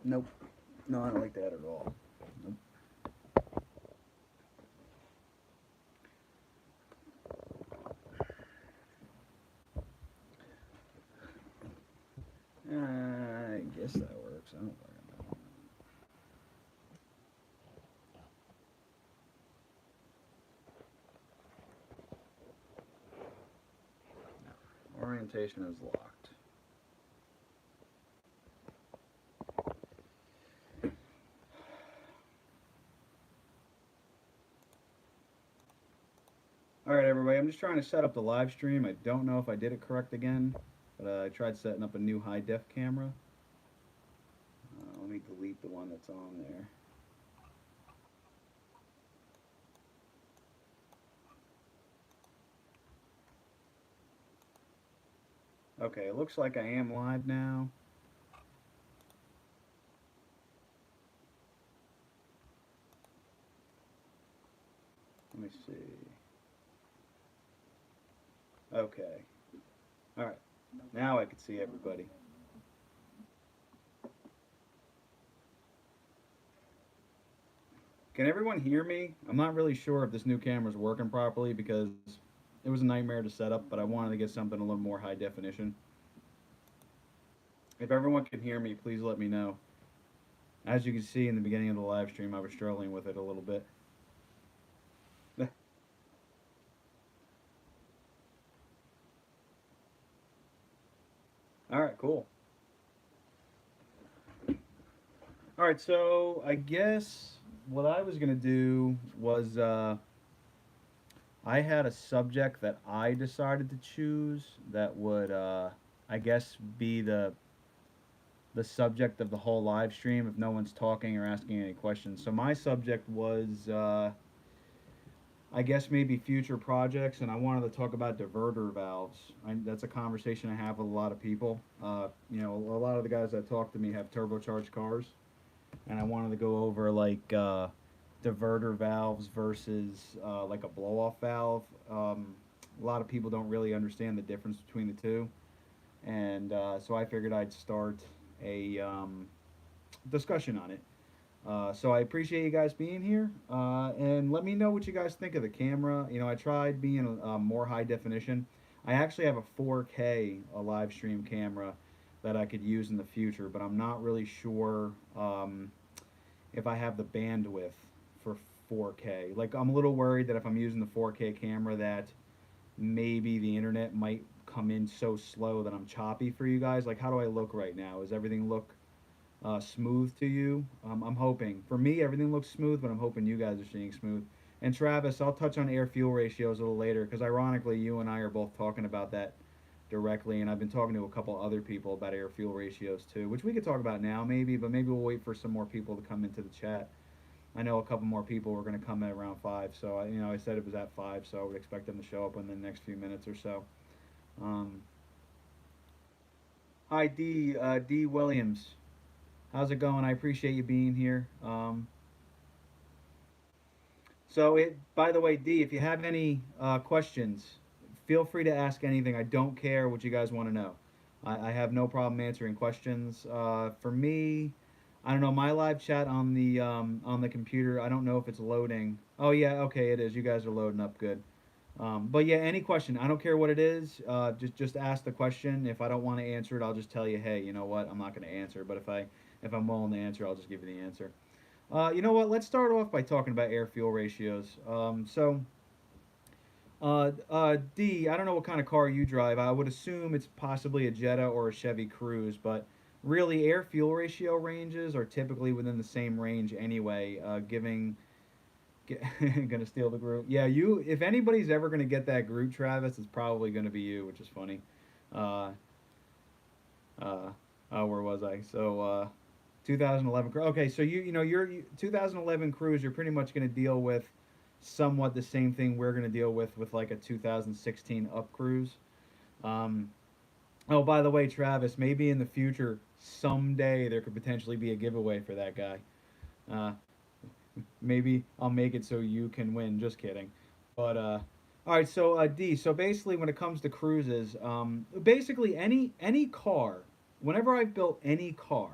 Nope. No, I don't like that at all. Nope. I guess that works. I don't fucking know. Orientation is locked. All right, everybody. I'm just trying to set up the live stream. I don't know if I did it correct again, but I tried setting up a new high def camera. Let me delete the one that's on there. Okay, it looks like I am live now. Let me see. Okay. All right. Now I can see everybody. Can everyone hear me? I'm not really sure if this new camera is working properly because it was a nightmare to set up, but I wanted to get something a little more high definition. If everyone can hear me, please let me know. As you can see in the beginning of the live stream, I was struggling with it a little bit. All right, cool. All right, so I guess what I was gonna do was I had a subject that I decided to choose that would I guess be the subject of the whole live stream if no one's talking or asking any questions. So my subject was I guess maybe future projects, and I wanted to talk about diverter valves. That's a conversation I have with a lot of people. A lot of the guys that talk to me have turbocharged cars, and I wanted to go over like diverter valves versus like a blow off valve. A lot of people don't really understand the difference between the two, and so I figured I'd start a discussion on it. So I appreciate you guys being here, and let me know what you guys think of the camera. I tried being more high definition. I actually have a 4K live stream camera that I could use in the future, but I'm not really sure if I have the bandwidth for 4K. Like I'm a little worried that if I'm using the 4K camera, that maybe the internet might come in so slow that I'm choppy for you guys. Like, how do I look right now? Does everything look smooth to you? I'm hoping. For me, everything looks smooth, but I'm hoping you guys are seeing smooth. And Travis, I'll touch on air fuel ratios a little later because ironically, you and I are both talking about that directly, and I've been talking to a couple other people about air fuel ratios too, which we could talk about now maybe, but maybe we'll wait for some more people to come into the chat. I know a couple more people were going to come at around 5, so I said it was at 5, so I would expect them to show up in the next few minutes or so. Um, Hi D Williams, how's it going? I appreciate you being here. By the way, D, if you have any questions, feel free to ask anything. I don't care what you guys want to know. I have no problem answering questions. For me, I don't know my live chat on the computer. I don't know if it's loading. Oh yeah, okay, it is. You guys are loading up good. But yeah, any question. I don't care what it is. Just ask the question. If I don't want to answer it, I'll just tell you, hey, you know what? I'm not going to answer. But if I'm willing to answer, I'll just give you the answer. You know what? Let's start off by talking about air fuel ratios. D, I don't know what kind of car you drive. I would assume it's possibly a Jetta or a Chevy Cruze, but really, air fuel ratio ranges are typically within the same range anyway. Gonna steal the group. Yeah, you. If anybody's ever gonna get that group, Travis, it's probably gonna be you, which is funny. Uh, where was I? So 2011. Okay, so your 2011 Cruise, you're pretty much going to deal with somewhat the same thing we're going to deal with like a 2016 Up Cruise. Um, oh, by the way, Travis, maybe in the future, someday there could potentially be a giveaway for that guy. Uh, Maybe I'll make it so you can win. Just kidding. But all right. So D. So basically, when it comes to cruises, basically any car, whenever I've built any car,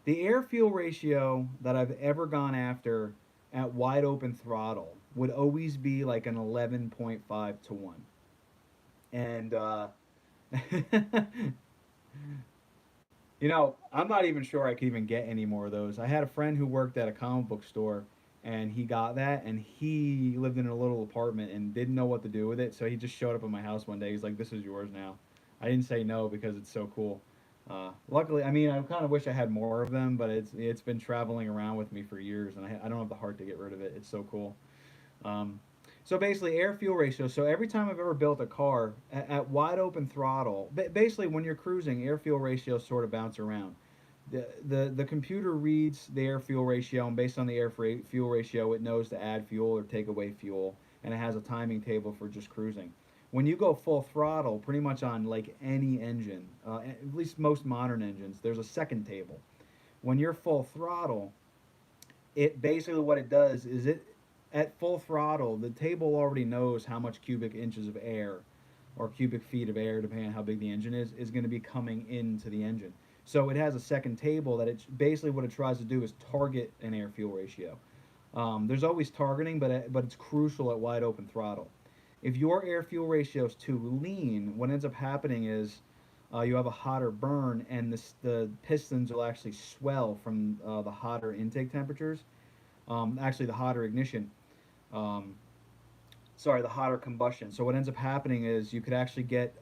The air fuel ratio that I've ever gone after at wide open throttle would always be like an 11.5 to 1. And I'm not even sure I could even get any more of those. I had a friend who worked at a comic book store, and he got that, and he lived in a little apartment and didn't know what to do with it. So he just showed up at my house one day. He's like, "This is yours now." I didn't say no because it's so cool. Luckily, I mean, I kind of wish I had more of them, but it's been traveling around with me for years, and I don't have the heart to get rid of it. It's so cool. Um, so basically, air fuel ratio. So every time I've ever built a car at wide open throttle, basically when you're cruising, air fuel ratios sort of bounce around. The computer reads the air fuel ratio, and based on the fuel ratio, it knows to add fuel or take away fuel, and it has a timing table for just cruising. When you go full throttle, pretty much on like any engine, at least most modern engines, there's a second table. When you're full throttle, it basically what it does is it at full throttle, the table already knows how much cubic inches of air or cubic feet of air, depending on how big the engine is going to be coming into the engine. So it has a second table that it's basically what it tries to do is target an air fuel ratio. There's always targeting, but it's crucial at wide open throttle. If your air fuel ratio is too lean, what ends up happening is you have a hotter burn, and the pistons will actually swell from the hotter intake temperatures. Actually, the hotter ignition. Um, sorry, the hotter combustion. So what ends up happening is you could actually get.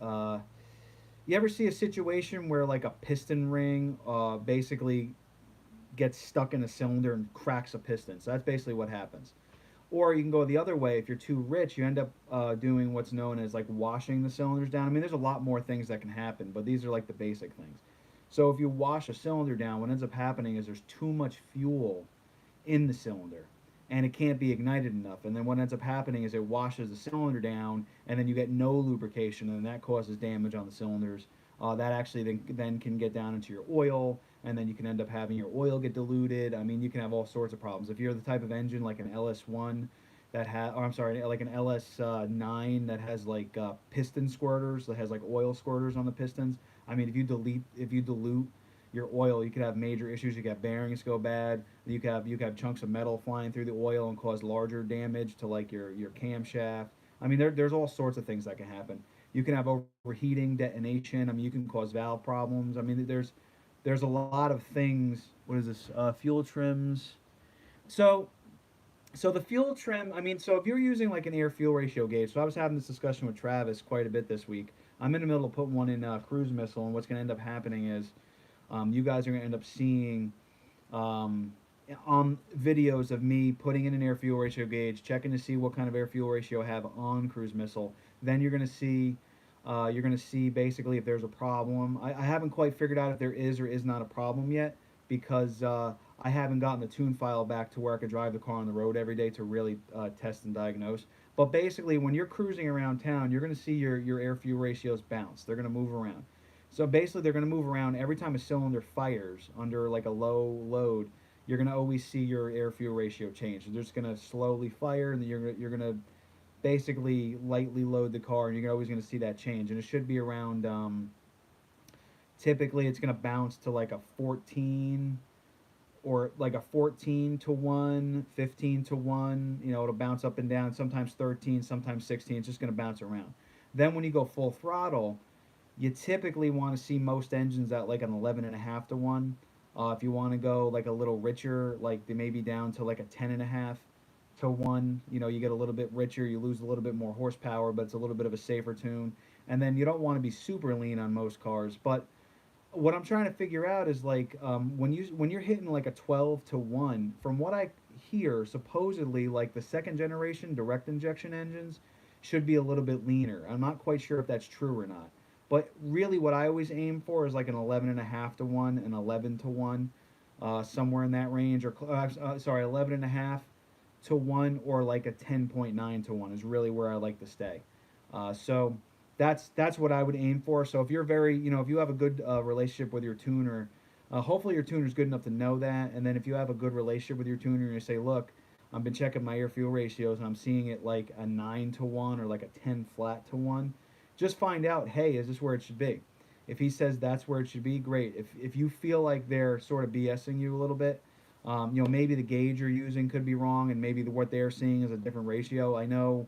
You ever see a situation where like a piston ring basically gets stuck in a cylinder and cracks a piston? So that's basically what happens. Or you can go the other way. If you're too rich, you end up doing what's known as like washing the cylinders down. I mean, there's a lot more things that can happen, but these are like the basic things. So if you wash a cylinder down, what ends up happening is there's too much fuel in the cylinder, and it can't be ignited enough. And then what ends up happening is it washes the cylinder down, and then you get no lubrication, and that causes damage on the cylinders. That actually then can get down into your oil, and then you can end up having your oil get diluted. I mean, you can have all sorts of problems. If you're the type of engine like an LS1 that has, or I'm sorry, like an LS9 that has like piston squirters, that has like oil squirters on the pistons. I mean, if you dilute your oil, you could have major issues. You could have bearings go bad. You could have chunks of metal flying through the oil and cause larger damage to like your camshaft. I mean, there's all sorts of things that can happen. You can have overheating, detonation. I mean, you can cause valve problems. I mean, there's a lot of things. What is this? Fuel trims. So so the fuel trim. I mean, so if you're using like an air fuel ratio gauge. So I was having this discussion with Travis quite a bit this week. I'm in the middle of putting one in cruise missile, and what's going to end up happening is you guys are going to end up seeing um, on videos of me putting in an air fuel ratio gauge, checking to see what kind of air fuel ratio I have on cruise missile. Then you're going to see basically if there's a problem. I haven't quite figured out if there is or is not a problem yet because I haven't gotten the tune file back to where I could drive the car on the road every day to really test and diagnose. But basically, when you're cruising around town, you're going to see your air fuel ratios bounce. They're going to move around. So basically, they're going to move around every time a cylinder fires under like a low load. You're going to always see your air fuel ratio change. They're just going to slowly fire, and then you're going to basically lightly load the car, and you're always going to see that change. And it should be around. Typically, it's going to bounce to like a 14 or like a 14 to 1, 15 to 1. It'll bounce up and down. Sometimes 13, sometimes 16. It's just going to bounce around. Then when you go full throttle, you typically want to see most engines at like an 11.5 to 1. If you want to go like a little richer, like they may be down to like a 10.5 to 1. You get a little bit richer, you lose a little bit more horsepower, but it's a little bit of a safer tune. And then you don't want to be super lean on most cars. But what I'm trying to figure out is like when you're hitting like a 12 to 1, from what I hear, supposedly like the second generation direct injection engines should be a little bit leaner. I'm not quite sure if that's true or not. But really, what I always aim for is like an 11.5 to 1, an 11 to 1, somewhere in that range, or sorry, 11.5 to 1, or like a 10.9 to 1 is really where I like to stay. So that's what I would aim for. So if you're if you have a good relationship with your tuner, hopefully your tuner's good enough to know that. And then if you have a good relationship with your tuner and you say, look, I've been checking my air fuel ratios and I'm seeing it like a 9 to 1 or like a 10 flat to 1, just find out, hey, is this where it should be? If he says that's where it should be, great. If you feel like they're sort of BSing you a little bit, maybe the gauge you're using could be wrong, and maybe what they're seeing is a different ratio. I know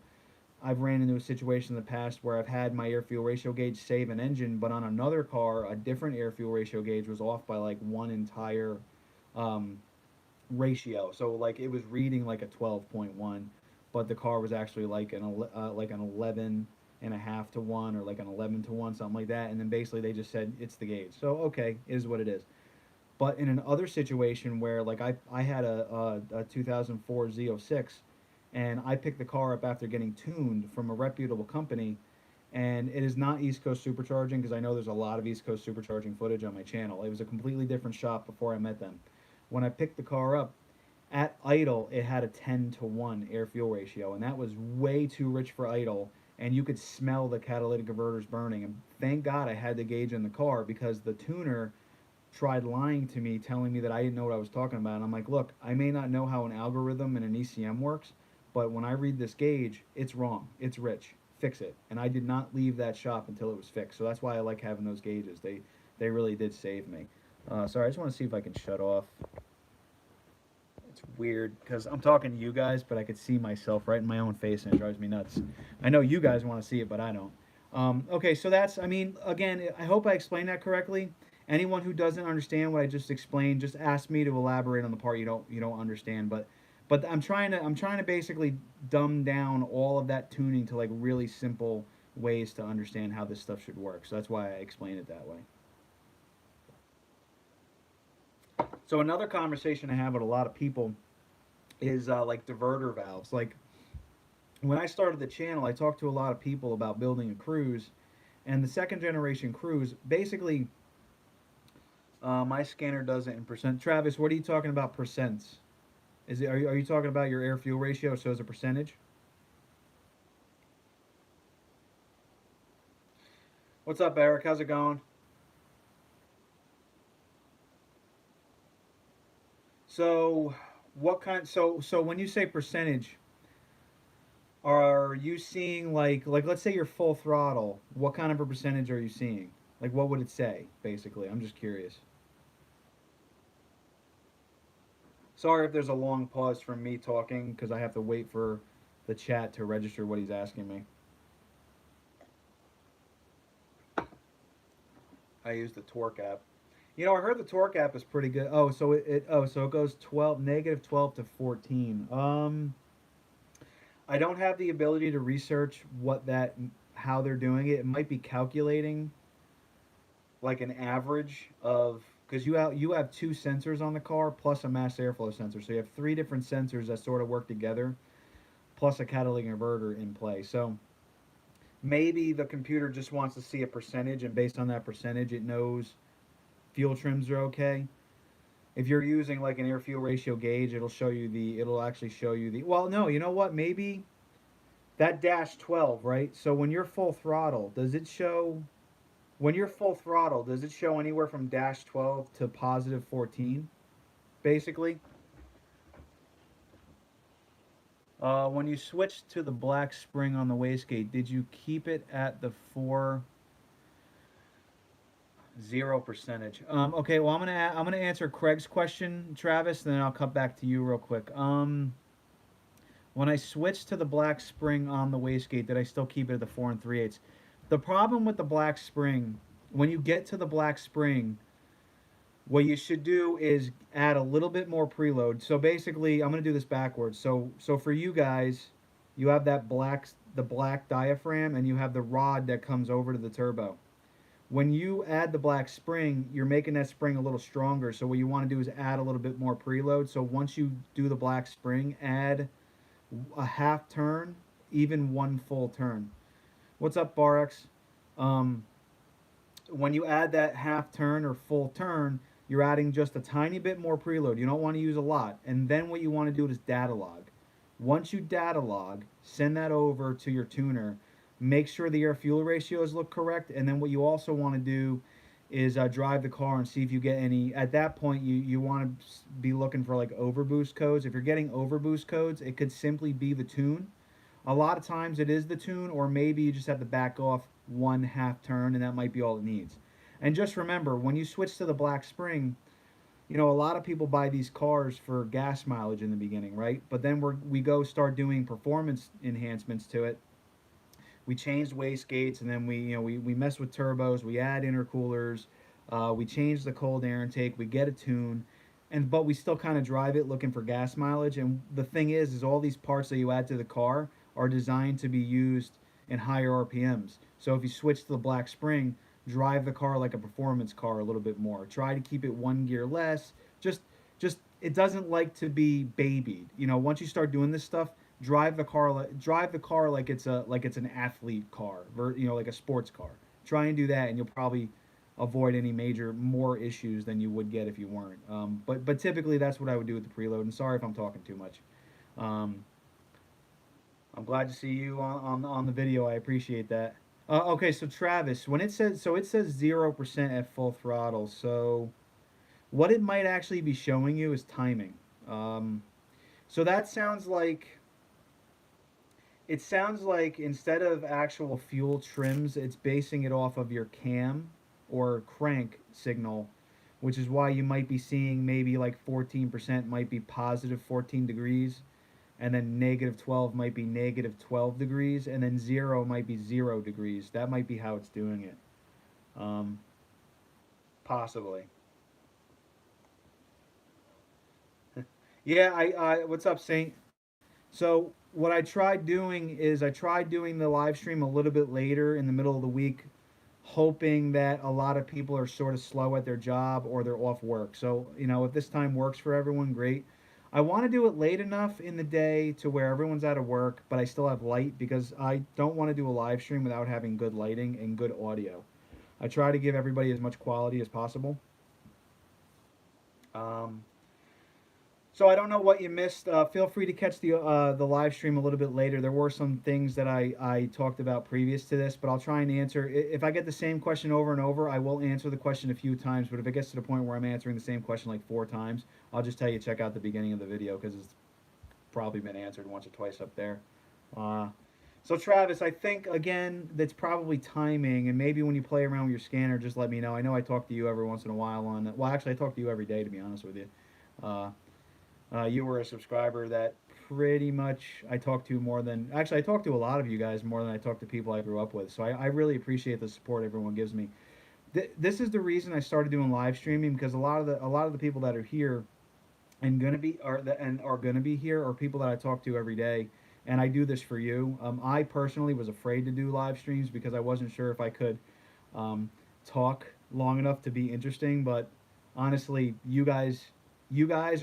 I've ran into a situation in the past where I've had my air fuel ratio gauge save an engine, but on another car, a different air fuel ratio gauge was off by like one entire um, ratio. So like it was reading like a 12.1, but the car was actually like an 11 and a half to 1 or like an 11 to 1, something like that. And then basically they just said it's the gauge. So okay, it is what it is. But in another situation where like I had a 2004 Z06 and I picked the car up after getting tuned from a reputable company, and it is not East Coast Supercharging because I know there's a lot of East Coast Supercharging footage on my channel. It was a completely different shop before I met them. When I picked the car up, at idle it had a 10 to 1 air fuel ratio, and that was way too rich for idle, and you could smell the catalytic converters burning. And thank God I had the gauge in the car, because the tuner tried lying to me, telling me that I didn't know what I was talking about. And I'm like, look, I may not know how an algorithm and an ECM works, but when I read this gauge, it's wrong. It's rich. Fix it. And I did not leave that shop until it was fixed. So that's why I like having those gauges. They really did save me. Sorry, I just want to see if I can shut off. It's weird because I'm talking to you guys, but I could see myself right in my own face, and it drives me nuts. I know you guys want to see it, but I don't. Okay, so that's, I mean, again, I hope I explained that correctly. Anyone who doesn't understand what I just explained, just ask me to elaborate on the part you don't understand. But I'm trying to basically dumb down all of that tuning to like really simple ways to understand how this stuff should work. So that's why I explain it that way. So another conversation I have with a lot of people is like diverter valves. Like when I started the channel, I talked to a lot of people about building a cruise, and the second generation cruise basically, my scanner does it in percent. Travis, what are you talking about percents? Are you talking about your air fuel ratio so as a percentage? What's up, Eric? How's it going? So so when you say percentage, are you seeing like let's say you're full throttle, what kind of a percentage are you seeing? Like what would it say basically? I'm just curious. Sorry if there's a long pause from me talking because I have to wait for the chat to register what he's asking me. I use the torque app. I heard the torque app is pretty good. Oh, so it goes 12 negative 12 to 14. I don't have the ability to research what that how they're doing it. It might be calculating like an average of, because you have two sensors on the car plus a mass airflow sensor. So you have three different sensors that sort of work together plus a catalytic converter in play. So maybe the computer just wants to see a percentage, and based on that percentage it knows fuel trims are okay. If you're using like an air fuel ratio gauge, it'll actually show you the, well, no, you know what, maybe that dash 12, right? So when you're full throttle, does it show anywhere from dash 12 to positive 14 basically? When you switched to the black spring on the wastegate, did you keep it at the 4.0 percentage? Okay, well I'm gonna answer Craig's question, Travis, and then I'll cut back to you real quick. When I switched to the black spring on the wastegate, did I still keep it at the 4 3/8? The problem with the black spring, when you get to the black spring, what you should do is add a little bit more preload. So basically, I'm going to do this backwards. So for you guys, you have the black diaphragm, and you have the rod that comes over to the turbo. When you add the black spring, you're making that spring a little stronger. So what you want to do is add a little bit more preload. So once you do the black spring, add a half turn, even one full turn. What's up, Barex? Um, when you add that half turn or full turn, you're adding just a tiny bit more preload. You don't want to use a lot. And then what you want to do is data log. Once you data log, send that over to your tuner. Make sure the air fuel ratios look correct. And then what you also want to do is drive the car and see if you get any. At that point, you want to be looking for like overboost codes. If you're getting overboost codes, it could simply be the tune. A lot of times it is the tune, or maybe you just have to back off one half turn, and that might be all it needs. And just remember, when you switch to the black spring, you know, a lot of people buy these cars for gas mileage in the beginning, right? But then we go start doing performance enhancements to it. We changed wastegates, and then we mess with turbos. We add intercoolers. We change the cold air intake. We get a tune, and but we still kind of drive it looking for gas mileage. And the thing is all these parts that you add to the car are designed to be used in higher RPMs. So if you switch to the black spring, drive the car like a performance car a little bit more. Try to keep it one gear less. Just it doesn't like to be babied. You know, once you start doing this stuff, drive the car like it's an athlete car, you know, like a sports car. Try and do that, and you'll probably avoid any major more issues than you would get if you weren't. But typically that's what I would do with the preload. And sorry if I'm talking too much. Um, I'm glad to see you on the video. I appreciate that. Okay, so Travis, when it says 0% at full throttle. So what it might actually be showing you is timing. Um, so that sounds like it sounds like instead of actual fuel trims, it's basing it off of your cam or crank signal, which is why you might be seeing maybe like 14% might be positive 14 degrees, and then negative 12 might be negative 12 degrees, and then 0 might be 0 degrees. That might be how it's doing it. Um, Possibly. Yeah, what's up, Saint? So what I tried doing is I tried doing the live stream a little bit later in the middle of the week, hoping that a lot of people are sort of slow at their job or they're off work. So, you know, if this time works for everyone, great. I want to do it late enough in the day to where everyone's out of work, but I still have light because I don't want to do a live stream without having good lighting and good audio. I try to give everybody as much quality as possible. Um, So I don't know what you missed. Feel free to catch the live stream a little bit later. There were some things that I talked about previous to this, but I'll try and answer. If I get the same question over and over, I will answer the question a few times. But if it gets to the point where I'm answering the same question like four times, I'll just tell you check out the beginning of the video because it's probably been answered once or twice up there. Uh, so Travis, I think again that's probably timing, and maybe when you play around with your scanner, just let me know. I know I talk to you every once in a while on. Well, actually, I talk to you every day to be honest with you. Uh, you were a subscriber that pretty much I talk to more than actually I talk to a lot of you guys more than I talk to people I grew up with. So I really appreciate the support everyone gives me. This is the reason I started doing live streaming because a lot of the people that are here and are gonna be here are people that I talk to every day. And I do this for you. I personally was afraid to do live streams because I wasn't sure if I could um, talk long enough to be interesting. But honestly, you guys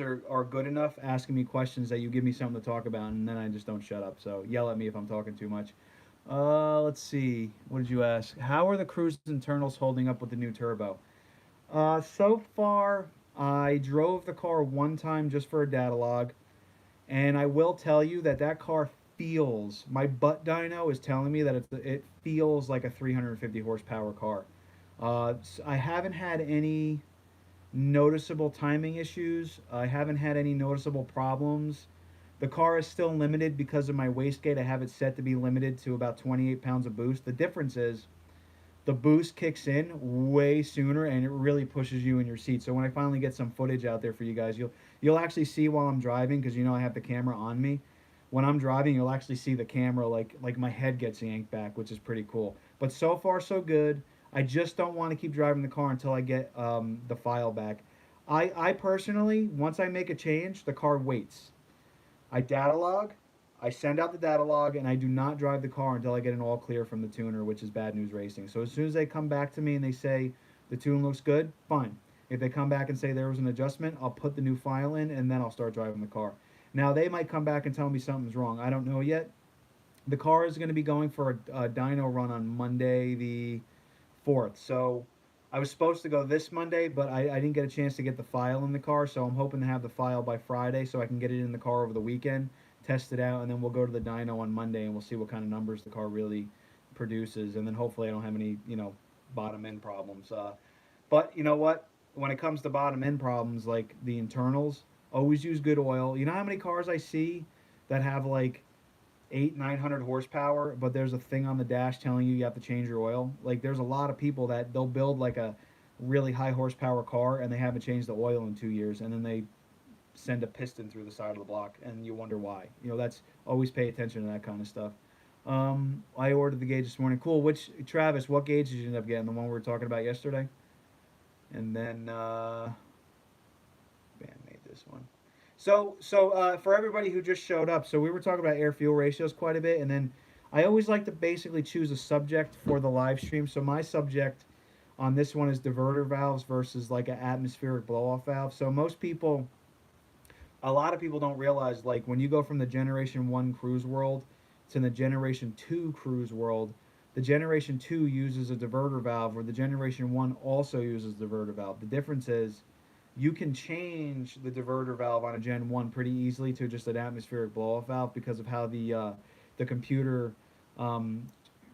are good enough asking me questions that you give me something to talk about, and then I just don't shut up. So yell at me if I'm talking too much. Let's see. What did you ask? How are the cruise internals holding up with the new turbo? So far, I drove the car one time just for a data log, and I will tell you that that car feels. My butt dyno is telling me that it feels like a 350 horsepower car. I haven't had any noticeable timing issues. I haven't had any noticeable problems. The car is still limited because of my wastegate. I have it set to be limited to about 28 pounds of boost. The difference is the boost kicks in way sooner and it really pushes you in your seat. So when I finally get some footage out there for you guys, you'll actually see while I'm driving because you know I have the camera on me. When I'm driving, you'll actually see the camera like my head gets yanked back, which is pretty cool. But so far so good. I just don't want to keep driving the car until I get the file back. I personally, once I make a change, the car waits. I data log, I send out the data log, and I do not drive the car until I get an all clear from the tuner, which is Bad News Racing. So as soon as they come back to me and they say the tune looks good, fine. If they come back and say there was an adjustment, I'll put the new file in and then I'll start driving the car. Now they might come back and tell me something's wrong. I don't know yet. The car is going to be going for a dyno run on Monday the 4th. So I was supposed to go this Monday, but I didn't get a chance to get the file in the car. So I'm hoping to have the file by Friday so I can get it in the car over the weekend, test it out, and then we'll go to the dyno on Monday and we'll see what kind of numbers the car really produces. And then hopefully I don't have any, you know, bottom end problems. But you know what? When it comes to bottom end problems like the internals, always use good oil. You know how many cars I see that have like 900 horsepower, but there's a thing on the dash telling you you have to change your oil. Like there's a lot of people that they'll build like really high horsepower car and they haven't changed the oil in 2 years, and then they send a piston through the side of the block, and you wonder why. That's always pay attention to that kind of stuff. I ordered the gauge this morning. Cool. Which Travis? What gauge did you end up getting? The one we were talking about yesterday. And then man made this one. So for everybody who just showed up, so we were talking about air fuel ratios quite a bit, and then I always like to basically choose a subject for the live stream. So my subject on this one is diverter valves versus like an atmospheric blow off valve. So most people, a lot of people don't realize, like, when you go from the Generation 1 Cruise world to the Generation 2 Cruise world, the Generation 2 uses a diverter valve, where the Generation 1 also uses the diverter valve. The difference is you can change the diverter valve on a Gen 1 pretty easily to just an atmospheric blow-off valve because of how the computer um,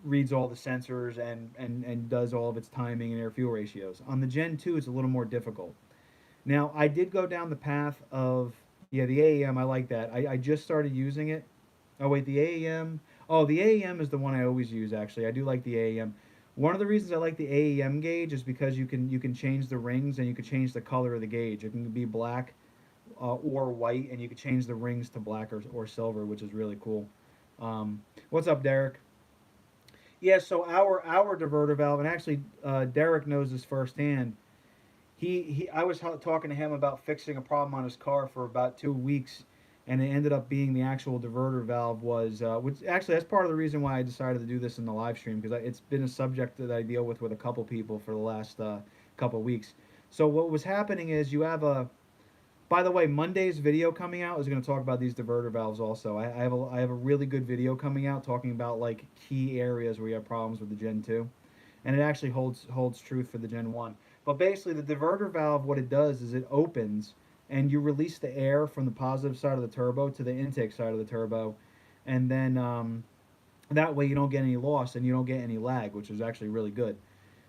reads all the sensors and does all of its timing and air fuel ratios. On the Gen 2, it's a little more difficult. Now, I did go down the path of, yeah, the AEM. I like that. I just started using it. Oh, wait, the AEM. Oh, the AEM is the one I always use, actually. I do like the AEM. One of the reasons I like the AEM gauge is because you can change the rings and you can change the color of the gauge. It can be black or white, and you can change the rings to black or silver, which is really cool. What's up, Derek? Yeah, so our diverter valve, and actually Derek knows this firsthand. He I was talking to him about fixing a problem on his car for about 2 weeks, and it ended up being the actual diverter valve was, which actually that's part of the reason why I decided to do this in the live stream, because it's been a subject that I deal with a couple people for the last couple weeks. So what was happening is you have a, by the way, Monday's video coming out is going to talk about these diverter valves also. I have a really good video coming out talking about like key areas where you have problems with the Gen 2, and it actually holds truth for the Gen 1. But basically, the diverter valve, what it does is it opens, and you release the air from the positive side of the turbo to the intake side of the turbo, and then that way you don't get any loss and you don't get any lag, which is actually really good.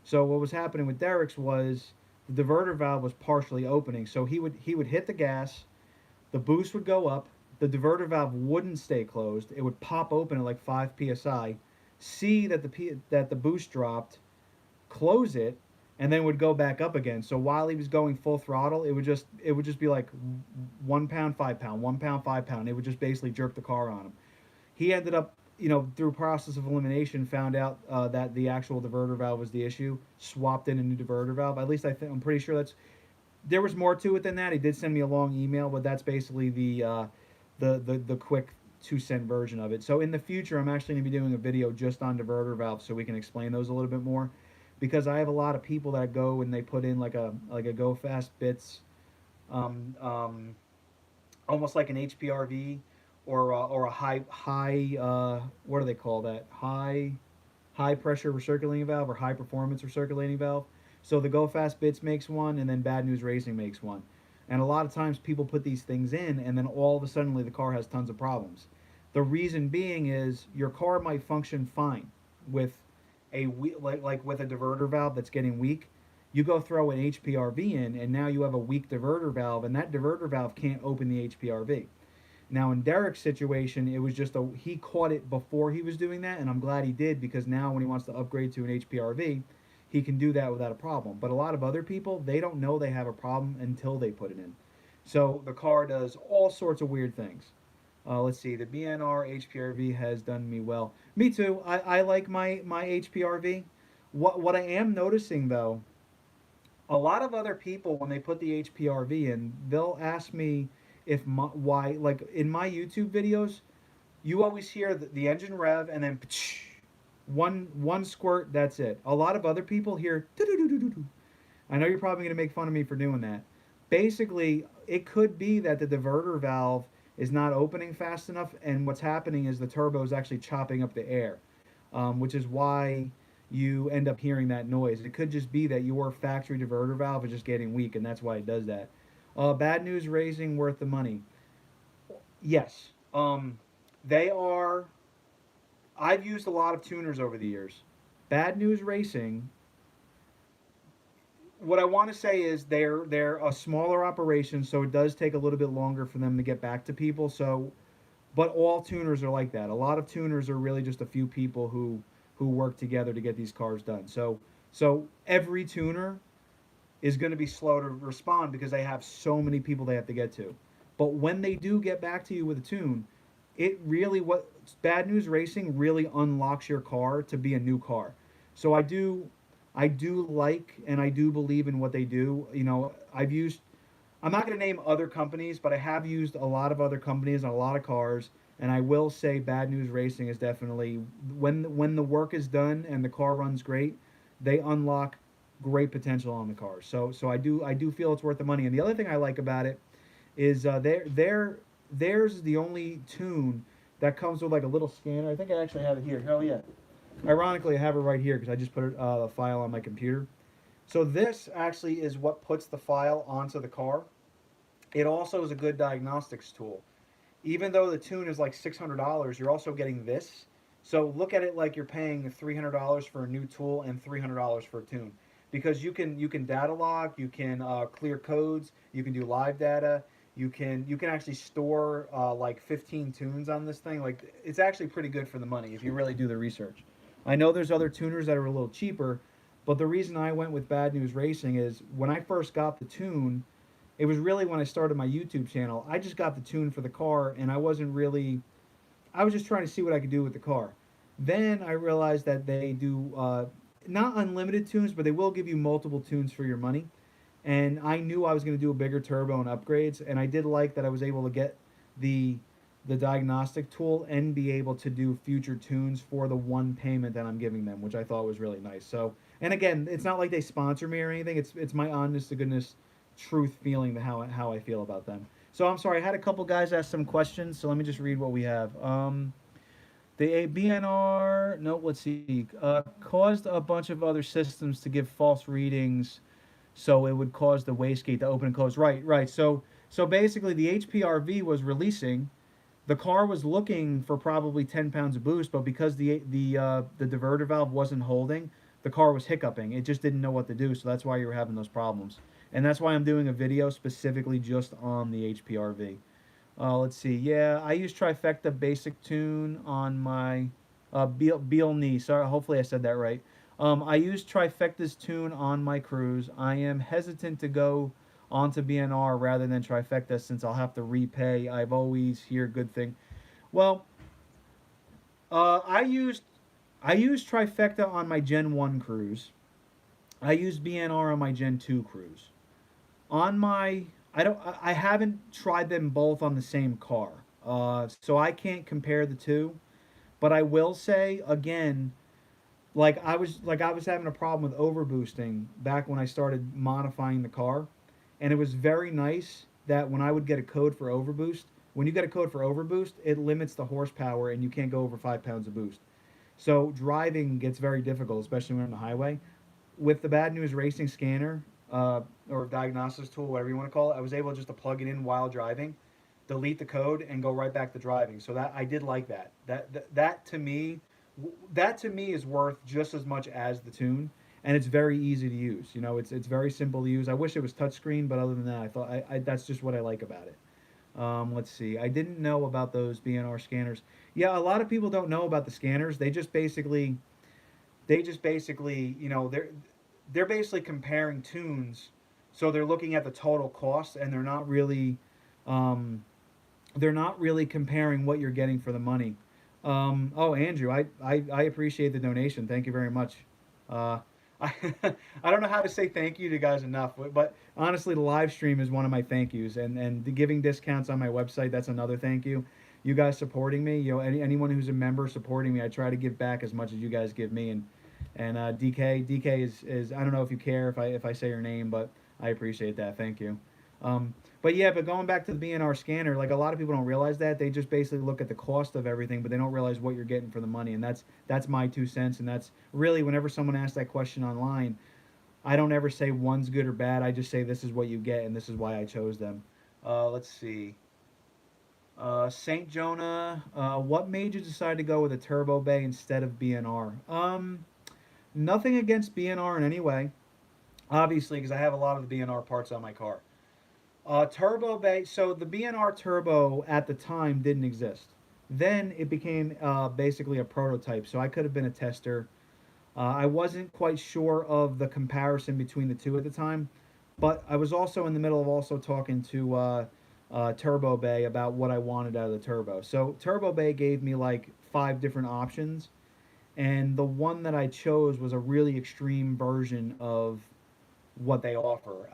So what was happening with Derek's was the diverter valve was partially opening, so he would hit the gas, the boost would go up, the diverter valve wouldn't stay closed, it would pop open at like 5 psi, see that the boost dropped, close it, and then would go back up again. So while he was going full throttle, it would just be like 1 pound, 5 pound, 1 pound, 5 pound. It would just basically jerk the car on him. He ended up, through process of elimination, found out that the actual diverter valve was the issue. Swapped in a new diverter valve. At least I'm pretty sure that's. There was more to it than that. He did send me a long email, but that's basically the quick 2 cent version of it. So in the future, I'm actually going to be doing a video just on diverter valves so we can explain those a little bit more, because I have a lot of people that go and they put in like a go fast bits, um, um, almost like an HPRV, or a high what do they call that, high pressure recirculating valve or high performance recirculating valve. So the Go Fast Bits makes one, and then Bad News Racing makes one. And a lot of times people put these things in, and then all of a sudden the car has tons of problems. The reason being is your car might function fine with like with a diverter valve that's getting weak. You go throw an HPRV in, and now you have a weak diverter valve, and that diverter valve can't open the HPRV. Now in Derek's situation, it was just he caught it before he was doing that, and I'm glad he did, because now when he wants to upgrade to an HPRV, he can do that without a problem. But a lot of other people, they don't know they have a problem until they put it in. So the car does all sorts of weird things. Let's see, the BNR HPRV has done me well. Me too. I like my HPRV. What I am noticing though, a lot of other people, when they put the HPRV in, they'll ask me if why, like in my YouTube videos, you always hear the engine rev and then one squirt, that's it. A lot of other people hear doo-doo-doo-doo-doo. I know you're probably going to make fun of me for doing that. Basically, it could be that the diverter valve is not opening fast enough, and what's happening is the turbo is actually chopping up the air, which is why you end up hearing that noise. It could just be that your factory diverter valve is just getting weak, and that's why it does that. Bad News Racing worth the money. Yes. They are. I've used a lot of tuners over the years. Bad News Racing, what I want to say is they're a smaller operation, so it does take a little bit longer for them to get back to people. So, but all tuners are like that. A lot of tuners are really just a few people who work together to get these cars done. So every tuner is going to be slow to respond because they have so many people they have to get to. But when they do get back to you with a tune, it really what Bad News Racing really unlocks your car to be a new car. So I do like and I do believe in what they do. You know, I'm not going to name other companies, but I have used a lot of other companies on a lot of cars, and I will say Bad News Racing is definitely when the work is done and the car runs great, they unlock great potential on the car. So I do feel it's worth the money. And the other thing I like about it is theirs is the only tune that comes with like a little scanner. I think I actually have it here. Hell yeah! Ironically, I have it right here because I just put a file on my computer. So this actually is what puts the file onto the car. It also is a good diagnostics tool. Even though the tune is like $600, you're also getting this. So look at it like you're paying $300 for a new tool and $300 for a tune, because you can data log, you can clear codes, you can do live data, you can actually store like 15 tunes on this thing. Like it's actually pretty good for the money if you really do the research. I know there's other tuners that are a little cheaper, but the reason I went with Bad News Racing is when I first got the tune, it was really when I started my YouTube channel. I just got the tune for the car, and I was just trying to see what I could do with the car. Then I realized that they do not unlimited tunes, but they will give you multiple tunes for your money. And I knew I was going to do a bigger turbo and upgrades, and I did like that I was able to get the the diagnostic tool and be able to do future tunes for the one payment that I'm giving them, which I thought was really nice. So, and again, it's not like they sponsor me or anything. It's my honest to goodness truth feeling the how I feel about them. So I'm sorry, I had a couple guys ask some questions. So let me just read what we have. The BNR, no, let's see, caused a bunch of other systems to give false readings, so it would cause the wastegate to open and close. Right, right. So basically, the HPRV was releasing. The car was looking for probably 10 pounds of boost, but because the diverter valve wasn't holding, the car was hiccuping. It just didn't know what to do, so that's why you were having those problems. And that's why I'm doing a video specifically just on the HPRV. Let's see. Yeah, I use Trifecta Basic Tune on my Beal knee. Sorry, hopefully I said that right. I use Trifecta's tune on my Cruise. I am hesitant to go onto BNR rather than Trifecta since I'll have to repay. I've always hear good thing. Well, uh, I used I used Trifecta on my Gen 1 Cruise. I used BNR on my Gen 2 Cruise. On my I haven't tried them both on the same car. So I can't compare the two, but I will say again, like I was having a problem with overboosting back when I started modifying the car, and it was very nice that when I would get a code for overboost, when you get a code for overboost, it limits the horsepower and you can't go over 5 pounds of boost. So driving gets very difficult, especially when on the highway. With the Bad News Racing scanner, or diagnostics tool, whatever you want to call it, I was able just to plug it in while driving, delete the code, and go right back to driving. So that I did like that. That to me is worth just as much as the tune, and it's very easy to use. You know, it's very simple to use. I wish it was touchscreen, but other than that, I thought that's just what I like about it. Let's see. I didn't know about those BNR scanners. Yeah, a lot of people don't know about the scanners. They just basically, they're basically comparing tunes, so they're looking at the total cost, and um, they're not really comparing what you're getting for the money. Oh, Andrew, I appreciate the donation. Thank you very much. Uh, I I don't know how to say thank you to guys enough, but honestly, the live stream is one of my thank yous, and the giving discounts on my website, that's another thank you. You guys supporting me, anyone who's a member supporting me, I try to give back as much as you guys give me, and DK is I don't know if you care if I say your name, but I appreciate that. Thank you. But yeah, but going back to the BNR scanner, like a lot of people don't realize that they just basically look at the cost of everything, but they don't realize what you're getting for the money, and that's my 2 cents, and that's really whenever someone asks that question online, I don't ever say one's good or bad. I just say this is what you get, and this is why I chose them. Let's see. Saint Jonah, what made you decide to go with a turbo bay instead of BNR? Nothing against BNR in any way, obviously, because I have a lot of the BNR parts on my car. Turbo bay. So the BNR Turbo at the time didn't exist. Then it became basically a prototype. So I could have been a tester. I wasn't quite sure of the comparison between the two at the time. But I was also in the middle of also talking to Turbo Bay about what I wanted out of the turbo. So Turbo Bay gave me like 5 different options, and the one that I chose was a really extreme version of what they offer.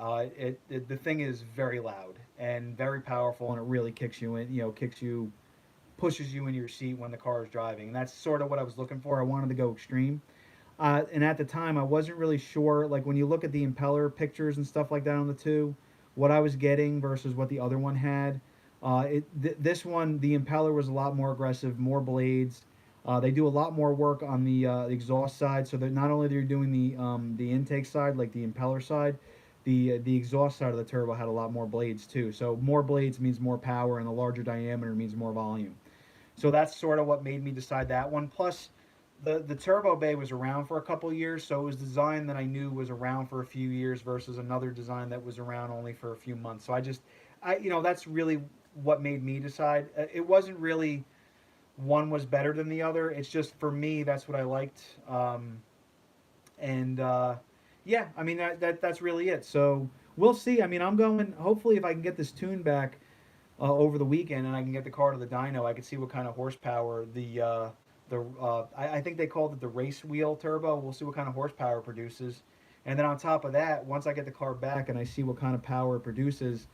The thing is very loud and very powerful, and it really kicks you in. Kicks you, pushes you in your seat when the car is driving. And that's sort of what I was looking for. I wanted to go extreme. And at the time, I wasn't really sure. Like when you look at the impeller pictures and stuff like that on the two, what I was getting versus what the other one had. This one, the impeller was a lot more aggressive, more blades. They do a lot more work on the exhaust side, so that not only they're doing the intake side, like the impeller side, the exhaust side of the turbo had a lot more blades too. So more blades means more power, and the larger diameter means more volume. So that's sort of what made me decide that one. Plus, the Turbo Bay was around for a couple of years, so it was design that I knew was around for a few years versus another design that was around only for a few months. So that's really what made me decide. It wasn't really one was better than the other. It's just for me, that's what I liked. And Yeah, I mean that's really it. So we'll see. I mean, I'm going. Hopefully, if I can get this tune back over the weekend and I can get the car to the dyno, I can see what kind of horsepower I think they called it the race wheel turbo. We'll see what kind of horsepower it produces, and then on top of that, once I get the car back and I see what kind of power it produces,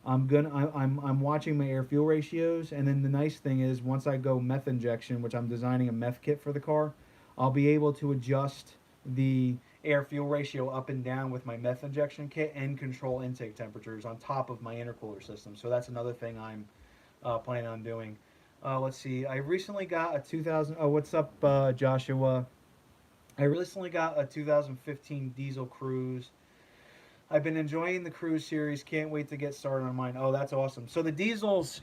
I'm watching my air fuel ratios, and then the nice thing is once I go meth injection, which I'm designing a meth kit for the car, I'll be able to adjust the air fuel ratio up and down with my meth injection kit and control intake temperatures on top of my intercooler system. So that's another thing I'm planning on doing. Let's see. I recently got a 2000. Oh, what's up, Joshua? I recently got a 2015 diesel Cruise. I've been enjoying the Cruise series. Can't wait to get started on mine. Oh, that's awesome. So the diesels.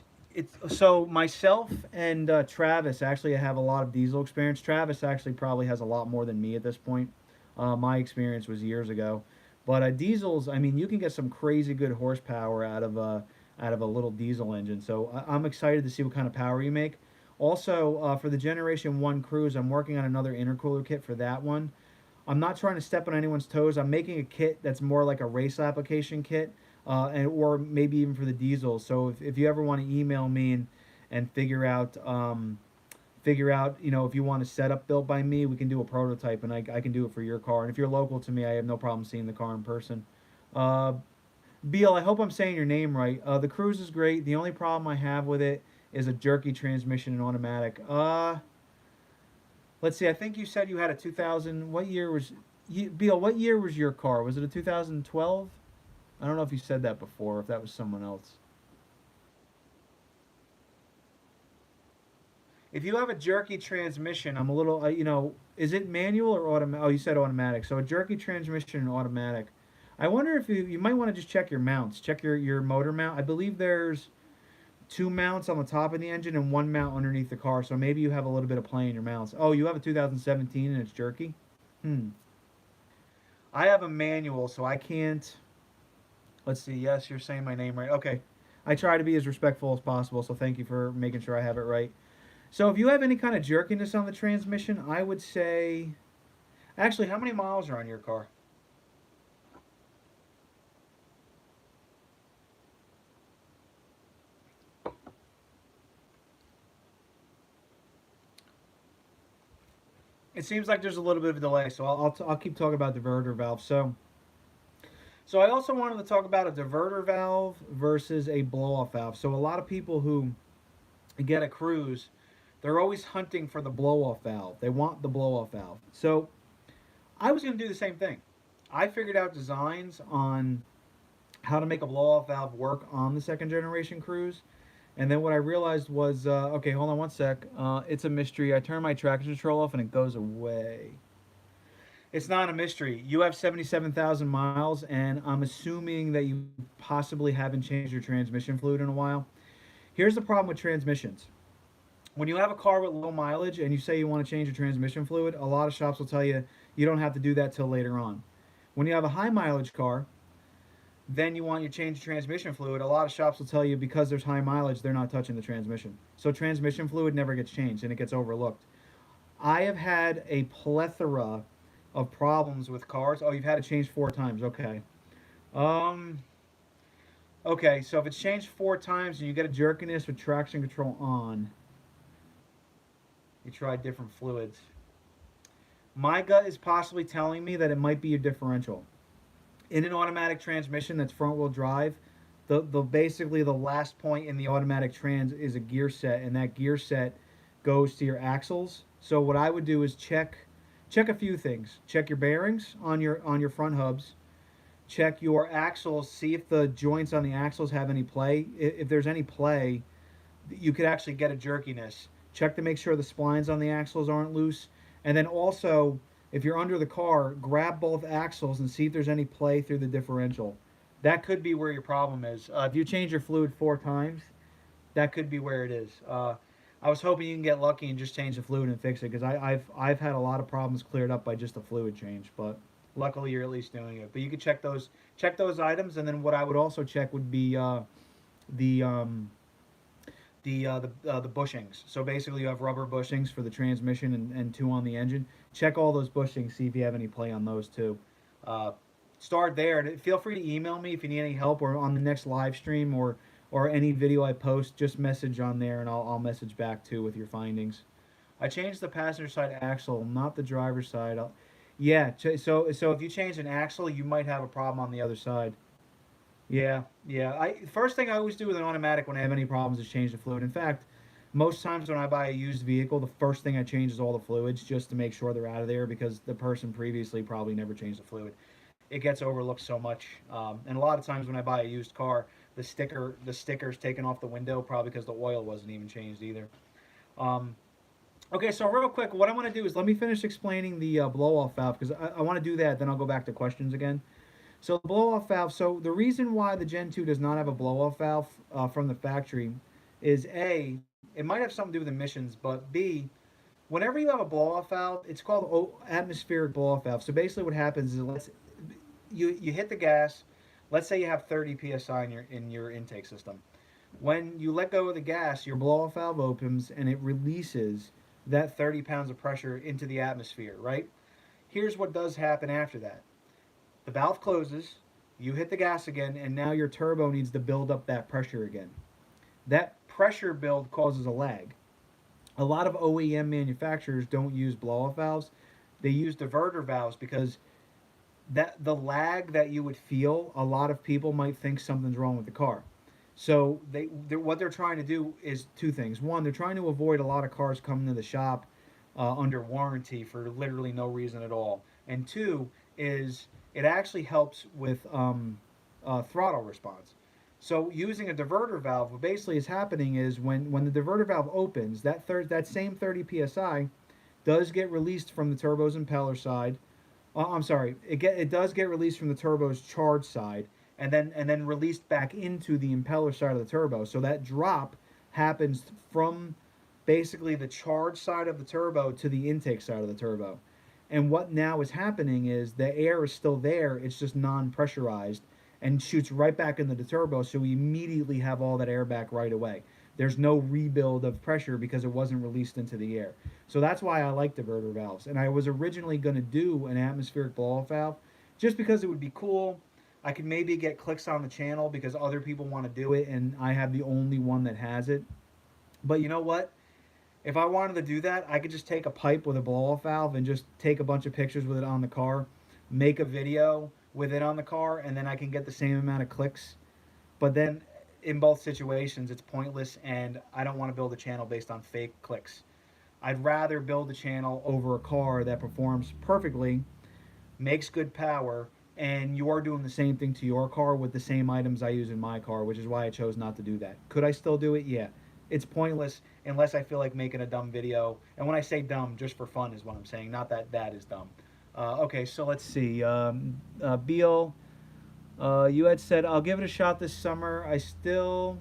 So myself and Travis actually have a lot of diesel experience. Travis actually probably has a lot more than me at this point. My experience was years ago, but diesels. I mean, you can get some crazy good horsepower out of a little diesel engine. So I'm excited to see what kind of power you make. Also, for the Generation 1 Cruise, I'm working on another intercooler kit for that one. I'm not trying to step on anyone's toes. I'm making a kit that's more like a race application kit, or maybe even for the diesel. So if you ever want to email me and figure out, if you want a setup built by me, we can do a prototype, and I can do it for your car. And if you're local to me, I have no problem seeing the car in person. Uh, Beal, I hope I'm saying your name right. The Cruise is great. The only problem I have with it is a jerky transmission and automatic. Let's see. I think you said you had a 2000. What year was Beal? What year was your car? Was it a 2012? I don't know if you said that before. If that was someone else. If you have a jerky transmission, I'm a little. Is it manual or automatic? Oh, you said automatic. So a jerky transmission and automatic. I wonder if you might want to just check your mounts. Check your motor mount. I believe there's 2 mounts on the top of the engine and 1 mount underneath the car. So maybe you have a little bit of play in your mounts. Oh, you have a 2017 and it's jerky? Hmm. I have a manual, so I can't. Let's see. Yes, you're saying my name right. Okay. I try to be as respectful as possible, so thank you for making sure I have it right. So if you have any kind of jerkiness on the transmission, I would say. Actually, how many miles are on your car? It seems like there's a little bit of a delay, so I'll keep talking about diverter valve. So I also wanted to talk about a diverter valve versus a blow off valve. So a lot of people who get a Cruise, they're always hunting for the blow off valve. They want the blow off valve. So I was going to do the same thing. I figured out designs on how to make a blow off valve work on the second generation Cruise. And then what I realized was, okay, hold on one sec. It's a mystery. I turn my traction control off and it goes away. It's not a mystery. You have 77,000 miles, and I'm assuming that you possibly haven't changed your transmission fluid in a while. Here's the problem with transmissions. When you have a car with low mileage and you say you want to change your transmission fluid, a lot of shops will tell you you don't have to do that till later on. When you have a high mileage car, then you want your change of transmission fluid. A lot of shops will tell you because there's high mileage, they're not touching the transmission. So transmission fluid never gets changed and it gets overlooked. I have had a plethora of problems with cars. Oh, you've had it changed 4 times. Okay. Um. Okay, so if it's changed 4 times and you get a jerkiness with traction control on, you try different fluids. My gut is possibly telling me that it might be your differential. In an automatic transmission that's front wheel drive, the basically the last point in the automatic trans is a gear set, and that gear set goes to your axles. So what I would do is check a few things. Check your bearings on your front hubs. Check your axles. See if the joints on the axles have any play. If there's any play, you could actually get a jerkiness. Check to make sure the splines on the axles aren't loose. And then also, if you're under the car, grab both axles and see if there's any play through the differential. That could be where your problem is. If you change your fluid 4 times, that could be where it is. I was hoping you can get lucky and just change the fluid and fix it because I've had a lot of problems cleared up by just a fluid change, but luckily you're at least doing it. But you could check those items, and then what I would also check would be the the bushings. So basically, you have rubber bushings for the transmission and two on the engine. Check all those bushings, see if you have any play on those too. Uh, Start there, and feel free to email me if you need any help, or on the next live stream, or any video I post. Just message on there, and I'll message back too with your findings. I changed the passenger side axle, not the driver's side. Yeah, so if you change an axle, you might have a problem on the other side. Yeah, yeah. I first thing I always do with an automatic when I have any problems is change the fluid. In fact, most times when I buy a used vehicle, the first thing I change is all the fluids just to make sure they're out of there because the person previously probably never changed the fluid. It gets overlooked so much, and a lot of times when I buy a used car, the sticker's taken off the window probably because the oil wasn't even changed either. Um, okay, so real quick, what I want to do is let me finish explaining the blow off valve because I want to do that. Then I'll go back to questions again. So the blow off valve. So the reason why the Gen 2 does not have a blow off valve from the factory is A, it might have something to do with emissions, but B, whenever you have a blow off valve, it's called atmospheric blow off valve. So basically, what happens is you hit the gas. Let's say you have 30 psi in your intake system. When you let go of the gas, your blow off valve opens and it releases that 30 pounds of pressure into the atmosphere. Right. Here's what does happen after that. The valve closes, you hit the gas again, and now your turbo needs to build up that pressure again. That pressure build causes a lag. A lot of OEM manufacturers don't use blow-off valves. They use diverter valves because that the lag that you would feel, a lot of people might think something's wrong with the car. So what they're trying to do is two things. One, they're trying to avoid a lot of cars coming to the shop under warranty for literally no reason at all. And two is it actually helps with throttle response. So using a diverter valve, what basically is happening is when the diverter valve opens, that same 30 psi does get released from the turbo's impeller side. I'm sorry, it does get released from the turbo's charge side, and then released back into the impeller side of the turbo. So that drop happens from basically the charge side of the turbo to the intake side of the turbo. And what now is happening is the air is still there, it's just non-pressurized and shoots right back into the turbo, so we immediately have all that air back right away. There's no rebuild of pressure because it wasn't released into the air. So that's why I like diverter valves. And I was originally going to do an atmospheric blow-off valve just because it would be cool. I could maybe get clicks on the channel because other people want to do it and I have the only one that has it. But you know what? If I wanted to do that, I could just take a pipe with a blow-off valve and just take a bunch of pictures with it on the car, make a video with it on the car, and then I can get the same amount of clicks. But then in both situations, it's pointless, and I don't want to build a channel based on fake clicks. I'd rather build a channel over a car that performs perfectly, makes good power, and you're doing the same thing to your car with the same items I use in my car, which is why I chose not to do that. Could I still do it? Yeah. It's pointless unless I feel like making a dumb video. And when I say dumb, just for fun is what I'm saying, not that that is dumb. Okay, so let's see. Beal, you had said, I'll give it a shot this summer. It's still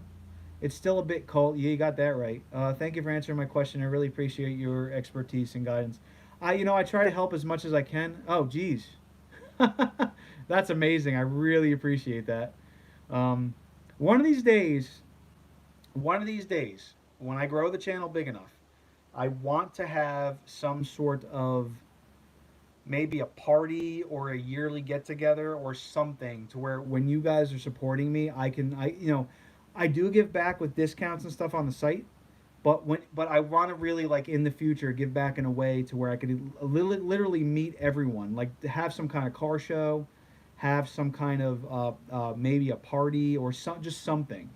a bit cold. Yeah, you got that right. Thank you for answering my question. I really appreciate your expertise and guidance. I try to help as much as I can. Oh, geez. That's amazing. I really appreciate that. Um, one of these days, when I grow the channel big enough, I want to have some sort of maybe a party or a yearly get together or something to where when you guys are supporting me, I do give back with discounts and stuff on the site, but I want to really like in the future give back in a way to where I could literally meet everyone, like to have some kind of car show, have some kind of maybe a party or just something.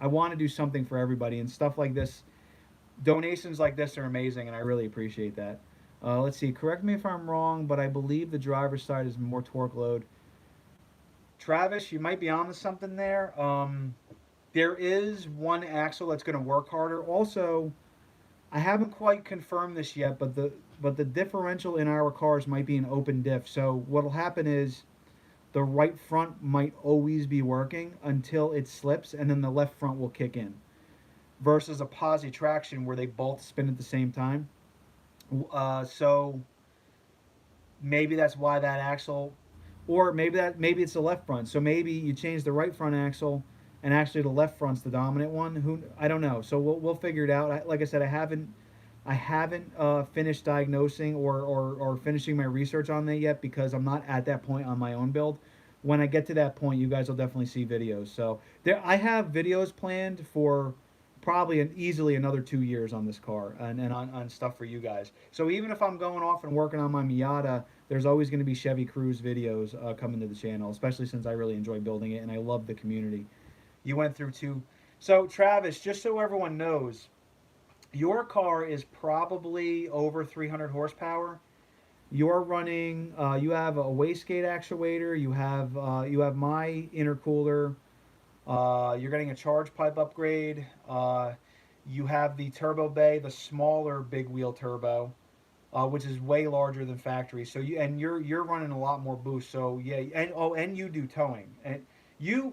I want to do something for everybody and stuff like this. Donations like this are amazing, and I really appreciate that. Let's see. Correct me if I'm wrong, but I believe the driver's side is more torque load. Travis, you might be on to something there. There is one axle that's going to work harder. Also, I haven't quite confirmed this yet, but the differential in our cars might be an open diff. So what'll happen is the right front might always be working until it slips, and then the left front will kick in. Versus a posi traction where they both spin at the same time. So maybe that's why that axle, or maybe it's the left front. So maybe you change the right front axle, and actually the left front's the dominant one. Who I don't know. So we'll figure it out. Like I said, I haven't finished diagnosing or finishing my research on that yet because I'm not at that point on my own build. When I get to that point, you guys will definitely see videos. So I have videos planned for probably easily another 2 years on this car and on stuff for you guys. So even if I'm going off and working on my Miata, there's always going to be Chevy Cruze videos coming to the channel, especially since I really enjoy building it and I love the community. You went through two. So Travis, just so everyone knows, your car is probably over 300 horsepower. You're running. You have a wastegate actuator. You have my intercooler. You're getting a charge pipe upgrade. You have the turbo bay, the smaller big wheel turbo, which is way larger than factory. So you're running a lot more boost. So yeah, and you do towing, and you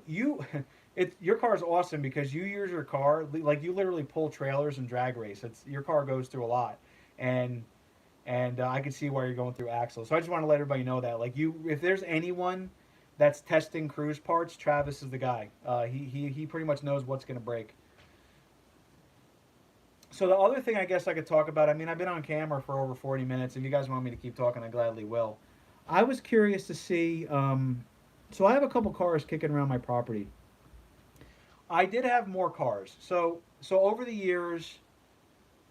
your car is awesome because you use your car like you literally pull trailers and drag race. Your car goes through a lot, and I can see why you're going through axles. So I just want to let everybody know that if there's anyone that's testing cruise parts, Travis is the guy. He pretty much knows what's going to break. So the other thing I guess I could talk about, I mean, I've been on camera for over 40 minutes. If you guys want me to keep talking, I gladly will. I was curious to see, so I have a couple cars kicking around my property. I did have more cars. So over the years,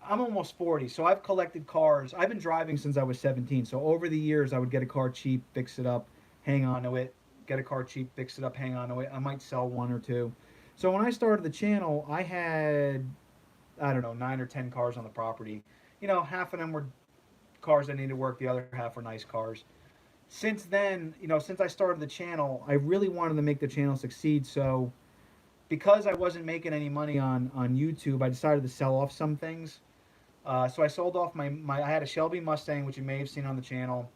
I'm almost 40, so I've collected cars. I've been driving since I was 17. So over the years, I would get a car cheap, fix it up, hang on to it, get a car cheap, fix it up, hang on to it. I might sell one or two. So when I started the channel, I had, I don't know, 9 or 10 cars on the property. Half of them were cars that needed work, the other half were nice cars. Since then, since I started the channel, I really wanted to make the channel succeed. So because I wasn't making any money on YouTube, I decided to sell off some things. So I sold off my I had a Shelby Mustang, which you may have seen on the channel.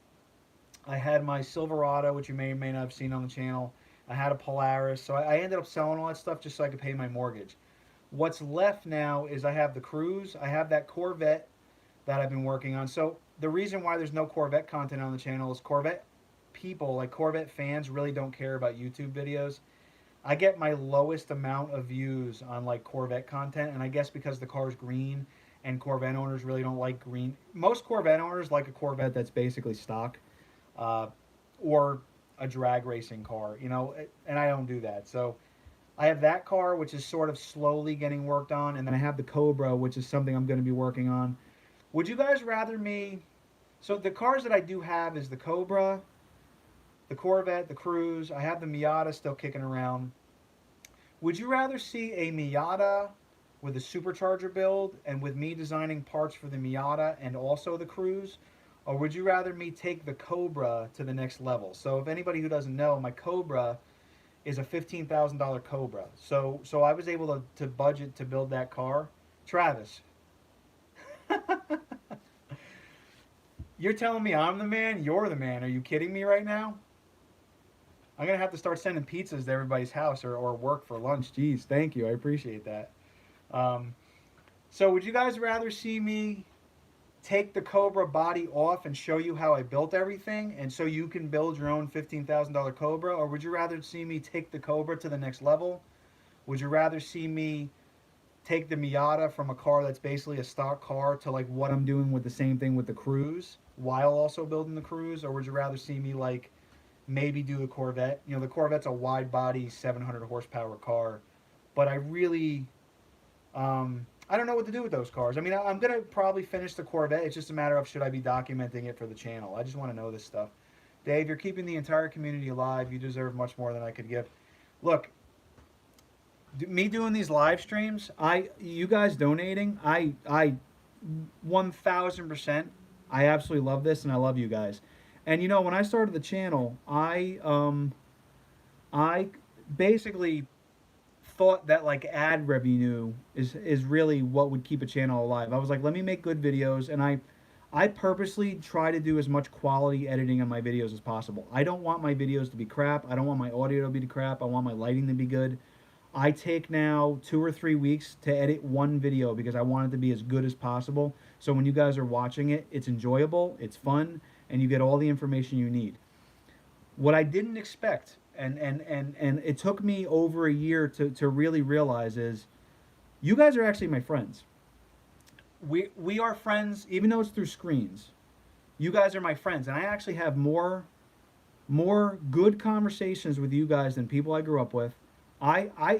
I had my Silverado, which you may or may not have seen on the channel. I had a Polaris. So I ended up selling all that stuff just so I could pay my mortgage. What's left now is I have the Cruze. I have that Corvette that I've been working on. So the reason why there's no Corvette content on the channel is Corvette people, like Corvette fans, really don't care about YouTube videos. I get my lowest amount of views on like Corvette content, and I guess because the car's green and Corvette owners really don't like green. Most Corvette owners like a Corvette that's basically stock, or a drag racing car, and I don't do that. So I have that car, which is sort of slowly getting worked on, and then I have the Cobra, which is something I'm going to be working on. Would you guys rather me? So the cars that I do have is the Cobra, the Corvette, the Cruze. I have the Miata still kicking around. Would you rather see a Miata with a supercharger build and with me designing parts for the Miata and also the Cruze? Or would you rather me take the Cobra to the next level? So if anybody who doesn't know, my Cobra is a $15,000 Cobra. So I was able to budget to build that car. Travis, you're telling me I'm the man? You're the man. Are you kidding me right now? I'm going to have to start sending pizzas to everybody's house or work for lunch. Jeez, thank you. I appreciate that. So would you guys rather see me take the Cobra body off and show you how I built everything and so you can build your own $15,000 Cobra? Or would you rather see me take the Cobra to the next level? Would you rather see me take the Miata from a car that's basically a stock car to like what I'm doing with the same thing with the Cruze while also building the Cruze, or would you rather see me like maybe do the Corvette? You know, the Corvette's a wide body 700 horsepower car, but I don't know what to do with those cars. I mean, I'm gonna probably finish the Corvette. It's just a matter of should I be documenting it for the channel. I just want to know this stuff. Dave, you're keeping the entire community alive. You deserve much more than I could give. Look, me doing these live streams, you guys donating, I 1000%, I absolutely love this and I love you guys. And you know, when I started the channel, I basically thought that like ad revenue is really what would keep a channel alive. I was like, let me make good videos, and I purposely try to do as much quality editing on my videos as possible. I don't want my videos to be crap. I don't want my audio to be crap. I want my lighting to be good. I take now 2 or 3 weeks to edit one video because I want it to be as good as possible. So when you guys are watching it, it's enjoyable, it's fun, and you get all the information you need. What I didn't expect, and it took me over a year to really realize is you guys are actually my friends. We are friends, even though it's through screens. You guys are my friends, and I actually have more good conversations with you guys than people I grew up with.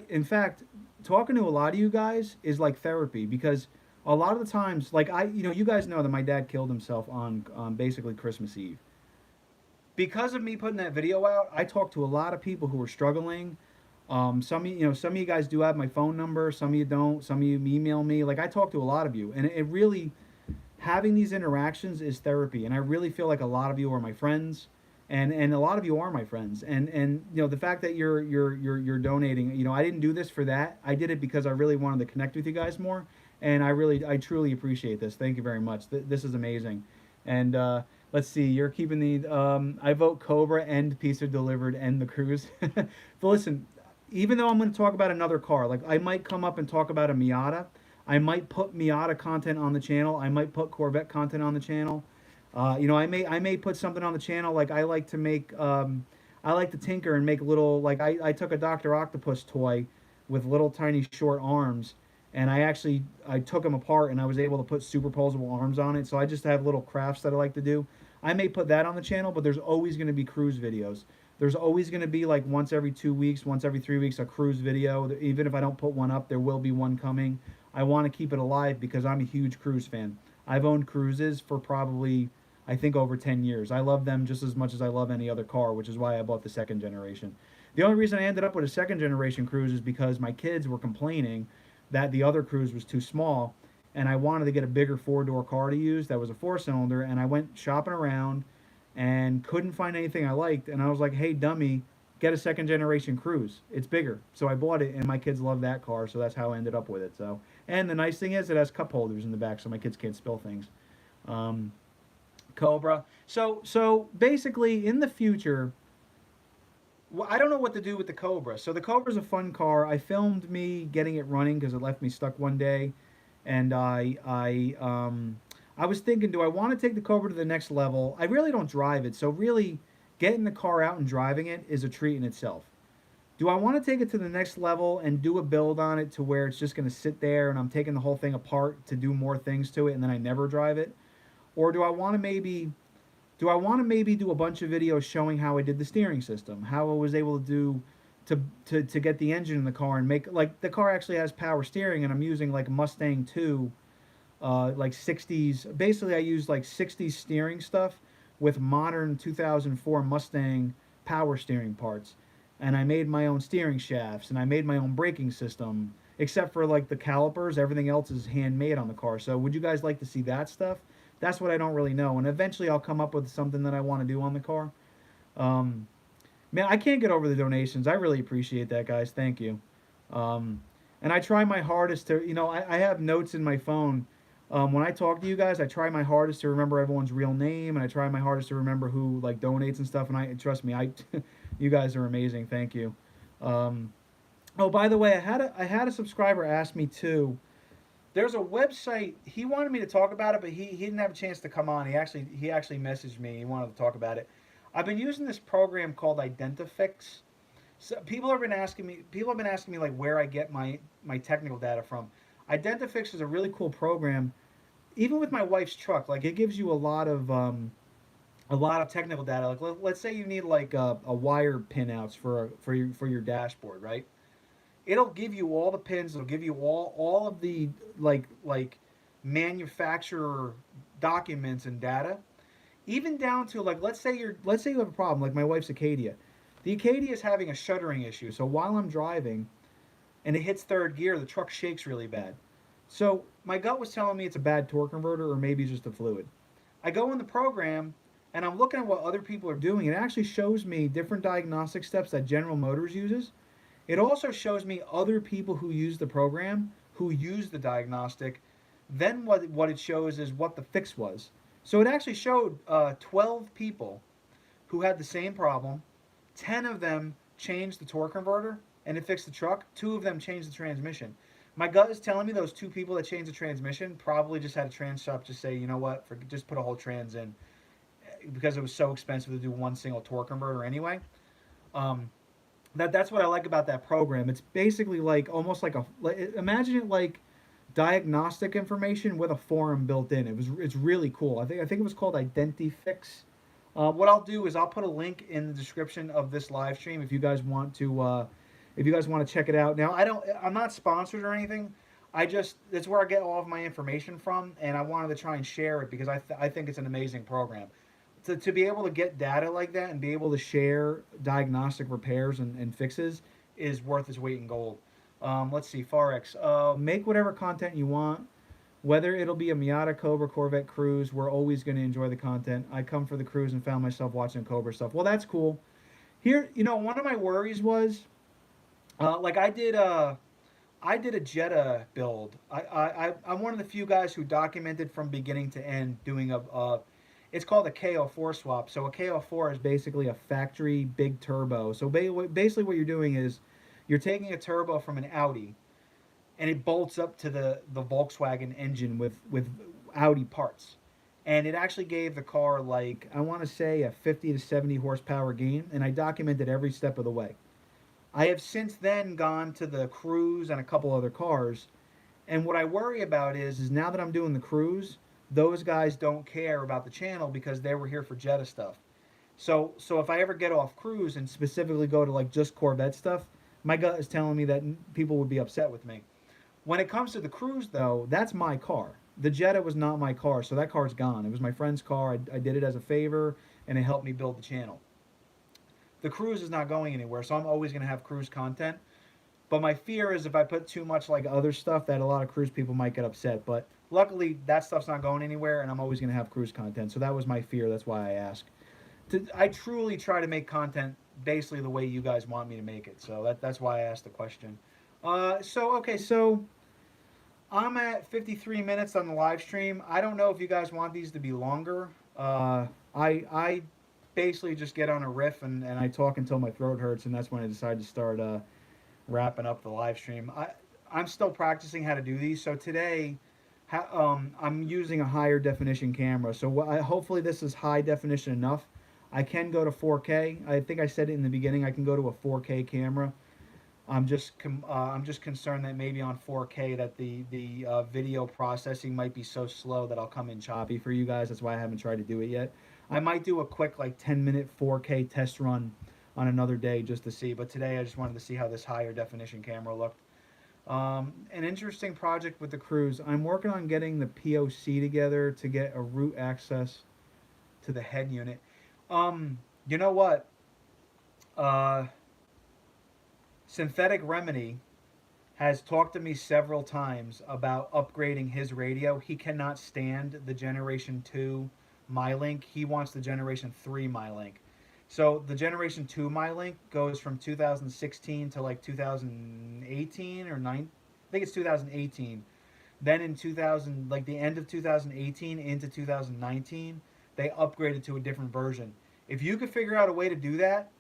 In fact, talking to a lot of you guys is like therapy because a lot of the times, like you guys know that my dad killed himself on basically Christmas Eve. Because of me putting that video out, I talked to a lot of people who were struggling. Some of you guys do have my phone number. Some of you don't. Some of you email me. Like I talk to a lot of you, and it really having these interactions is therapy. And I really feel like a lot of you are my friends, and a lot of you are my friends. And the fact that you're donating. I didn't do this for that. I did it because I really wanted to connect with you guys more, and I truly appreciate this. Thank you very much. This is amazing, and. Let's see, you're keeping the, I vote Cobra, end Pizza Delivered, end the Cruze. But listen, even though I'm going to talk about another car, like I might come up and talk about a Miata. I might put Miata content on the channel. I might put Corvette content on the channel. I may put something on the channel, like I like to make, I like to tinker and make little, like I took a Dr. Octopus toy with little tiny short arms, and I took them apart and I was able to put superposable arms on it. So I just have little crafts that I like to do. I may put that on the channel, but there's always going to be Cruze videos. There's always going to be like once every 2 weeks, once every 3 weeks, a Cruze video. Even if I don't put one up, there will be one coming. I want to keep it alive because I'm a huge Cruze fan. I've owned Cruzes for probably, I think, over 10 years. I love them just as much as I love any other car, which is why I bought the second generation. The only reason I ended up with a second generation Cruze is because my kids were complaining that the other Cruze was too small, and I wanted to get a bigger four-door car to use that was a four-cylinder, and I went shopping around and couldn't find anything I liked, and I was like, hey, dummy, get a second-generation Cruze. It's bigger. So I bought it, and my kids love that car, so that's how I ended up with it. So, and the nice thing is it has cup holders in the back so my kids can't spill things. Cobra. So basically, in the future, well, I don't know what to do with the Cobra. So the Cobra's a fun car. I filmed me getting it running because it left me stuck one day, and I was thinking, do I want to take the Cobra to the next level? I really don't drive it, so really getting the car out and driving it is a treat in itself. Do I want to take it to the next level and do a build on it to where it's just going to sit there and I'm taking the whole thing apart to do more things to it and then I never drive it? Or do I want to maybe do a bunch of videos showing how I did the steering system, how I was able to do to get the engine in the car and make, like, the car actually has power steering and I'm using like Mustang 2 like 60s, basically I use like 60s steering stuff with modern 2004 Mustang power steering parts, and I made my own steering shafts and I made my own braking system, except for like the calipers. Everything else is handmade on the car. So would you guys like to see that stuff? That's what I don't really know, and eventually I'll come up with something that I want to do on the car. Man, I can't get over the donations. I really appreciate that, guys. Thank you. And I try my hardest to, I have notes in my phone. When I talk to you guys, I try my hardest to remember everyone's real name, and I try my hardest to remember who like donates and stuff. And trust me, you guys are amazing. Thank you. Oh, by the way, I had a subscriber ask me too. There's a website. He wanted me to talk about it, but he didn't have a chance to come on. He actually messaged me. He wanted to talk about it. I've been using this program called Identifix. So people have been asking me like where I get my technical data from. Identifix is a really cool program. Even with my wife's truck, like it gives you a lot of technical data. Like let's say you need like a wire pinouts for your dashboard, right? It'll give you all the pins. It'll give you all of the like manufacturer documents and data, even down to like let's say you have a problem like my wife's Acadia. The Acadia is having a shuttering issue. So while I'm driving and it hits third gear, the truck shakes really bad. So my gut was telling me it's a bad torque converter or maybe just a fluid. I go in the program and I'm looking at what other people are doing. It actually shows me different diagnostic steps that General Motors uses. It also shows me other people who use the program, who use the diagnostic. Then what it shows is what the fix was. So it actually showed 12 people who had the same problem. 10 of them changed the torque converter and it fixed the truck. 2 of them changed the transmission. My gut is telling me those 2 people that changed the transmission probably just had a trans shop just say, you know what, just put a whole trans in because it was so expensive to do one single torque converter anyway. Um, that's what I like about that program. It's basically like almost like imagine it like diagnostic information with a forum built in. It's really cool. I think it was called Identifix. What I'll do is I'll put a link in the description of this live stream if you guys want to check it out. Now I'm not sponsored or anything. That's where I get all of my information from, and I wanted to try and share it because I think it's an amazing program. To be able to get data like that and be able to share diagnostic repairs and fixes is worth its weight in gold. Let's see, Farex. Make whatever content you want. Whether it'll be a Miata, Cobra, Corvette, Cruise, we're always going to enjoy the content. I come for the Cruise and found myself watching Cobra stuff. Well, that's cool. Here, one of my worries was, like I did a Jetta build. I'm one of the few guys who documented from beginning to end doing it's called a KO4 swap. So a KO4 is basically a factory big turbo. So basically what you're doing is you're taking a turbo from an Audi and it bolts up to the Volkswagen engine with Audi parts. And it actually gave the car like, I want to say a 50 to 70 horsepower gain, and I documented every step of the way. I have since then gone to the Cruze and a couple other cars, and what I worry about is now that I'm doing the Cruze, those guys don't care about the channel because they were here for Jetta stuff. So if I ever get off Cruze and specifically go to like just Corvette stuff, my gut is telling me that people would be upset with me. When it comes to the Cruze, though, that's my car. The Jetta was not my car, so that car's gone. It was my friend's car. I did it as a favor, and it helped me build the channel. The Cruze is not going anywhere, so I'm always going to have Cruze content. But my fear is if I put too much like other stuff that a lot of Cruze people might get upset. But luckily, that stuff's not going anywhere, and I'm always going to have Cruze content. So that was my fear. That's why I asked. I truly try to make content basically the way you guys want me to make it. So that's why I asked the question. So I'm at 53 minutes on the live stream. I don't know if you guys want these to be longer. I basically just get on a riff and I talk until my throat hurts, and that's when I decide to start wrapping up the live stream. I'm still practicing how to do these. So today, I'm using a higher definition camera. So hopefully this is high definition enough. I can go to 4K. I think I said it in the beginning. I can go to a 4K camera. I'm just concerned that maybe on 4K that the video processing might be so slow that I'll come in choppy for you guys. That's why I haven't tried to do it yet. I might do a quick like 10-minute 4K test run on another day just to see. But today I just wanted to see how this higher definition camera looked. An interesting project with the Cruze. I'm working on getting the POC together to get a root access to the head unit. You know what? Synthetic Remedy has talked to me several times about upgrading his radio. He cannot stand the Generation 2 MyLink. He wants the Generation 3 MyLink. So the Generation 2 MyLink goes from 2016 to like 2018 or 9. I think it's 2018. Then in the end of 2018 into 2019, they upgraded to a different version. If you could figure out a way to do that,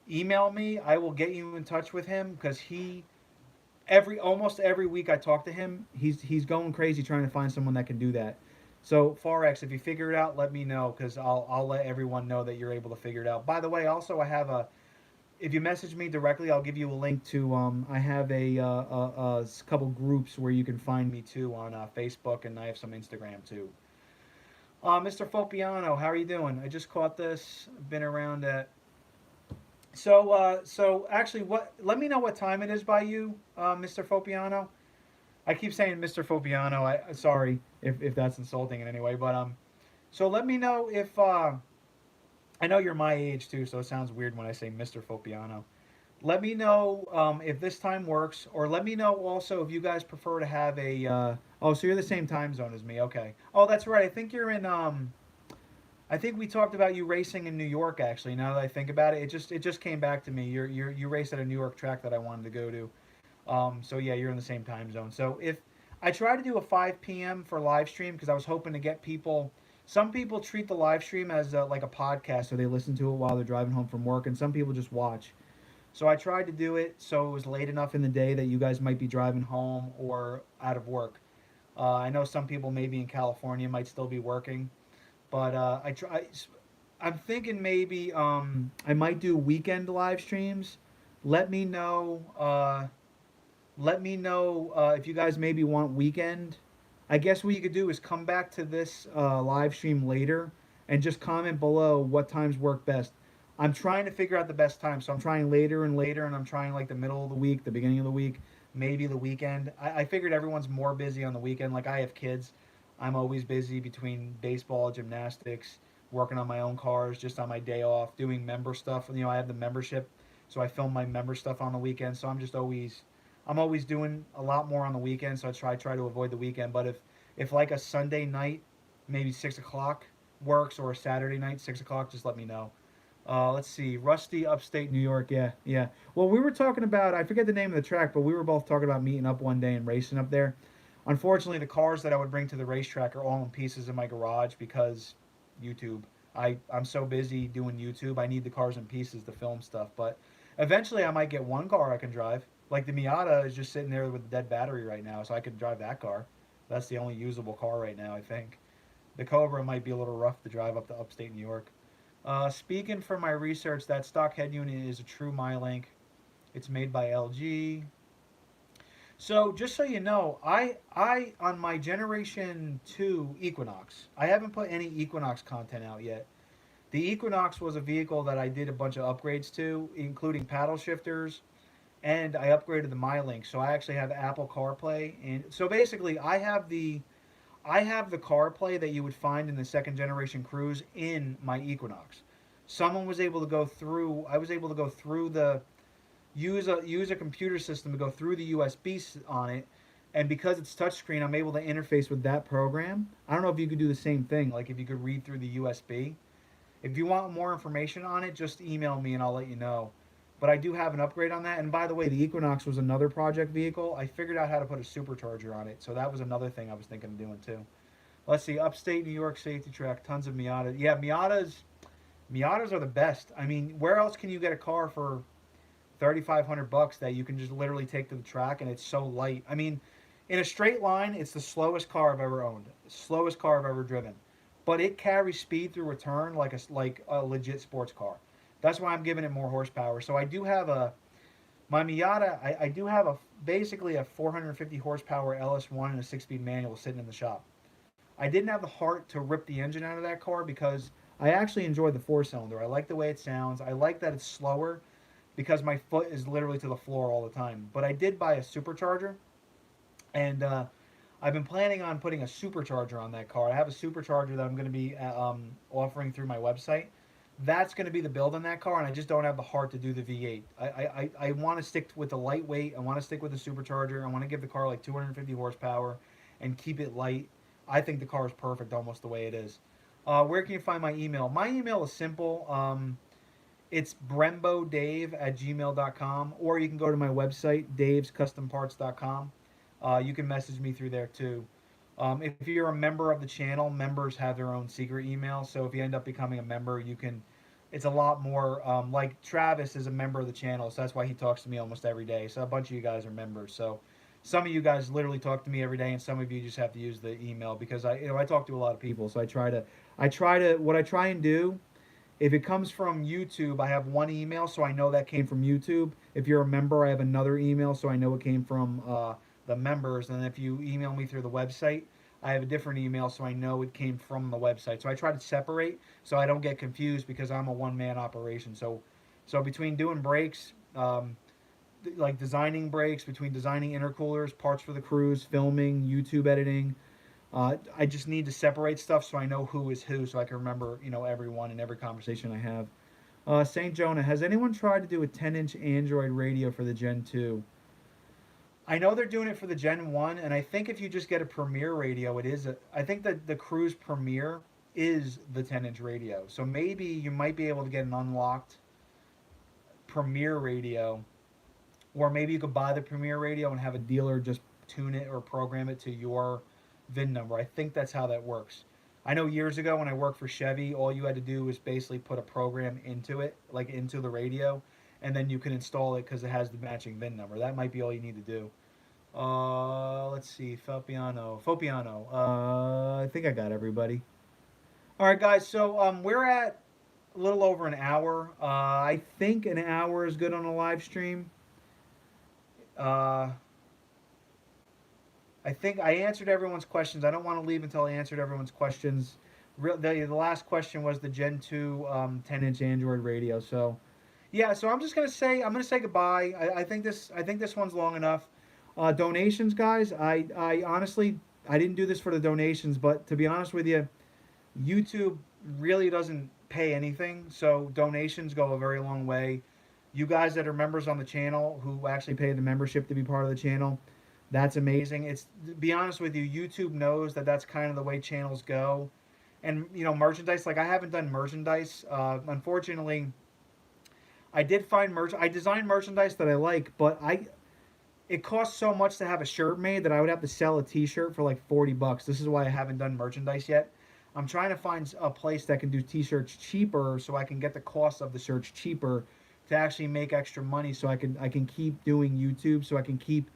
email me. I will get you in touch with him because almost every week I talk to him, he's going crazy trying to find someone that can do that. So Farex, if you figure it out, let me know because I'll let everyone know that you're able to figure it out. By the way, also I have if you message me directly, I'll give you a link to. I have a couple groups where you can find me too on Facebook, and I have some Instagram too. Mr. Fopiano, how are you doing? I just caught this. I've been around at. So actually, what? Let me know what time it is by you, Mr. Fopiano. I keep saying Mr. Fopiano. Sorry if that's insulting in any way, but so let me know if I know you're my age too, so it sounds weird when I say Mr. Fopiano. Let me know if this time works, or let me know also if you guys prefer to have a. Oh, so you're the same time zone as me. Okay. Oh, that's right. I think you're in. I think we talked about you racing in New York. Actually, now that I think about it, it just came back to me. You race at a New York track that I wanted to go to. So yeah, you're in the same time zone. So if I try to do a 5 p.m. for live stream because I was hoping to get people. Some people treat the live stream as like a podcast, so they listen to it while they're driving home from work, and some people just watch. So I tried to do it so it was late enough in the day that you guys might be driving home or out of work. I know some people maybe in California might still be working, but I try. I'm thinking maybe I might do weekend live streams. Let me know. Let me know if you guys maybe want weekend. I guess what you could do is come back to this live stream later and just comment below what times work best. I'm trying to figure out the best time, so I'm trying later and later, and I'm trying like the middle of the week, the beginning of the week, maybe the weekend. I figured everyone's more busy on the weekend. Like I have kids, I'm always busy between baseball, gymnastics, working on my own cars, just on my day off, doing member stuff. You know, I have the membership, so I film my member stuff on the weekend. So I'm always doing a lot more on the weekend. So I try to avoid the weekend. But if like a Sunday night, maybe 6 o'clock works, or a Saturday night 6 o'clock, just let me know. Let's see, Rusty, upstate New York. Yeah, yeah. Well, we were talking about, I forget the name of the track, but we were both talking about meeting up one day and racing up there. Unfortunately, the cars that I would bring to the racetrack are all in pieces in my garage because YouTube. I'm so busy doing YouTube. I need the cars in pieces to film stuff. But eventually, I might get one car I can drive. Like the Miata is just sitting there with a dead battery right now, so I could drive that car. That's the only usable car right now, I think. The Cobra might be a little rough to drive up to upstate New York. Speaking from my research, that stock head unit is a true MyLink. It's made by LG. So just so you know, I on my Generation 2 Equinox, I haven't put any Equinox content out yet. The Equinox was a vehicle that I did a bunch of upgrades to, including paddle shifters, and I upgraded the MyLink. So I actually have Apple CarPlay, and so basically I have the CarPlay that you would find in the second generation Cruise in my Equinox. Someone was able to go through. I was able to go through the use a computer system to go through the USB on it, and because it's touchscreen, I'm able to interface with that program. I don't know if you could do the same thing, like if you could read through the USB. If you want more information on it, just email me and I'll let you know. But I do have an upgrade on that. And by the way, the Equinox was another project vehicle. I figured out how to put a supercharger on it, so that was another thing I was thinking of doing too. Let's see, upstate New York safety track, tons of Miata. Yeah, Miatas are the best. I mean, where else can you get a car for 3,500 bucks that you can just literally take to the track and it's so light? I mean, in a straight line, it's the slowest car I've ever owned, slowest car I've ever driven, but it carries speed through return like a legit sports car. That's why I'm giving it more horsepower. So I do have my Miata. I do have basically a 450 horsepower LS1 and a 6-speed manual sitting in the shop. I didn't have the heart to rip the engine out of that car because I actually enjoy the 4-cylinder. I like the way it sounds. I like that it's slower because my foot is literally to the floor all the time. But I did buy a supercharger, and I've been planning on putting a supercharger on that car. I have a supercharger that I'm going to be offering through my website. That's going to be the build on that car, and I just don't have the heart to do the V8. I want to stick with the lightweight. I want to stick with the supercharger. I want to give the car like 250 horsepower and keep it light. I think the car is perfect almost the way it is. Where can you find my email? My email is simple. It's brembodave@gmail.com, or you can go to my website, davescustomparts.com. You can message me through there too. If you're a member of the channel, members have their own secret email. So if you end up becoming a member, you can. It's a lot more. Like Travis is a member of the channel, so that's why he talks to me almost every day. So a bunch of you guys are members. So some of you guys literally talk to me every day, and some of you just have to use the email because I talk to a lot of people. So what I try and do If it comes from YouTube, I have one email, so I know that came from YouTube. If you're a member, I have another email, so I know it came from the members. And if you email me through the website, I have a different email, so I know it came from the website. So I try to separate so I don't get confused because I'm a one-man operation. So between doing breaks, like designing breaks, between designing intercoolers, parts for the cruise, filming, YouTube editing, I just need to separate stuff so I know who is who, so I can remember, everyone and every conversation I have. St. Jonah, has anyone tried to do a 10-inch Android radio for the Gen 2? I know they're doing it for the Gen 1, and I think if you just get a Premier radio, I think that the Cruise Premier is the 10-inch radio. So maybe you might be able to get an unlocked Premier radio, or maybe you could buy the Premier radio and have a dealer just tune it or program it to your VIN number. I think that's how that works. I know years ago when I worked for Chevy, all you had to do was basically put a program into it, like into the radio, and then you can install it because it has the matching VIN number. That might be all you need to do. Let's see, Fopiano. I think I got everybody. All right, guys. So we're at a little over an hour. I think an hour is good on a live stream. Uh, I think I answered everyone's questions. I don't want to leave until I answered everyone's questions. The last question was the Gen 2 10-inch Android radio. So, yeah. So I'm gonna say goodbye. I think this one's long enough. Donations, guys. I honestly I didn't do this for the donations, but to be honest with you, YouTube really doesn't pay anything. So donations go a very long way. You guys that are members on the channel who actually pay the membership to be part of the channel, that's amazing. It's, to be honest with you, YouTube knows that that's kind of the way channels go. And merchandise, like I haven't done merchandise. Unfortunately, I did find I designed merchandise that I like, but it costs so much to have a shirt made that I would have to sell a T-shirt for like $40. This is why I haven't done merchandise yet. I'm trying to find a place that can do T-shirts cheaper, so I can get the cost of the shirts cheaper to actually make extra money, so I can keep doing YouTube, so I can keep,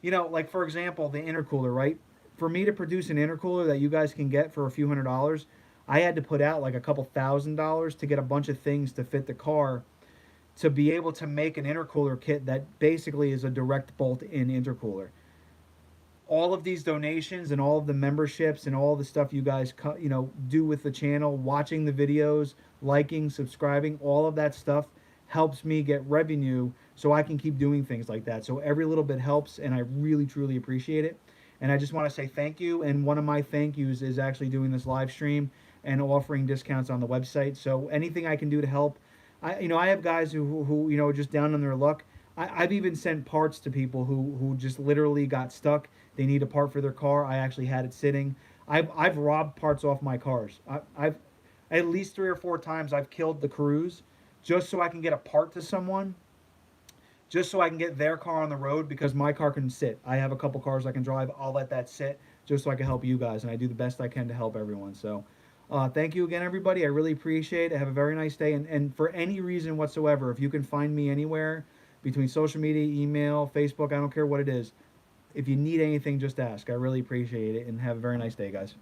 like for example, the intercooler, right? For me to produce an intercooler that you guys can get for a few $100s, I had to put out like a couple $1,000s to get a bunch of things to fit the car, to be able to make an intercooler kit that basically is a direct bolt-in intercooler. All of these donations and all of the memberships and all the stuff you guys do with the channel, watching the videos, liking, subscribing, all of that stuff helps me get revenue so I can keep doing things like that. So every little bit helps, and I really truly appreciate it. And I just want to say thank you, and one of my thank yous is actually doing this live stream and offering discounts on the website. So anything I can do to help. I have guys who are just down on their luck. I've even sent parts to people who just literally got stuck. They need a part for their car. I actually had it sitting. I've robbed parts off my cars. I've at least 3 or 4 times I've killed the Cruise just so I can get a part to someone, just so I can get their car on the road because my car can sit. I have a couple cars I can drive. I'll let that sit just so I can help you guys, and I do the best I can to help everyone. So thank you again, everybody. I really appreciate it. Have a very nice day. And for any reason whatsoever, if you can find me anywhere between social media, email, Facebook, I don't care what it is. If you need anything, just ask. I really appreciate it. And have a very nice day, guys.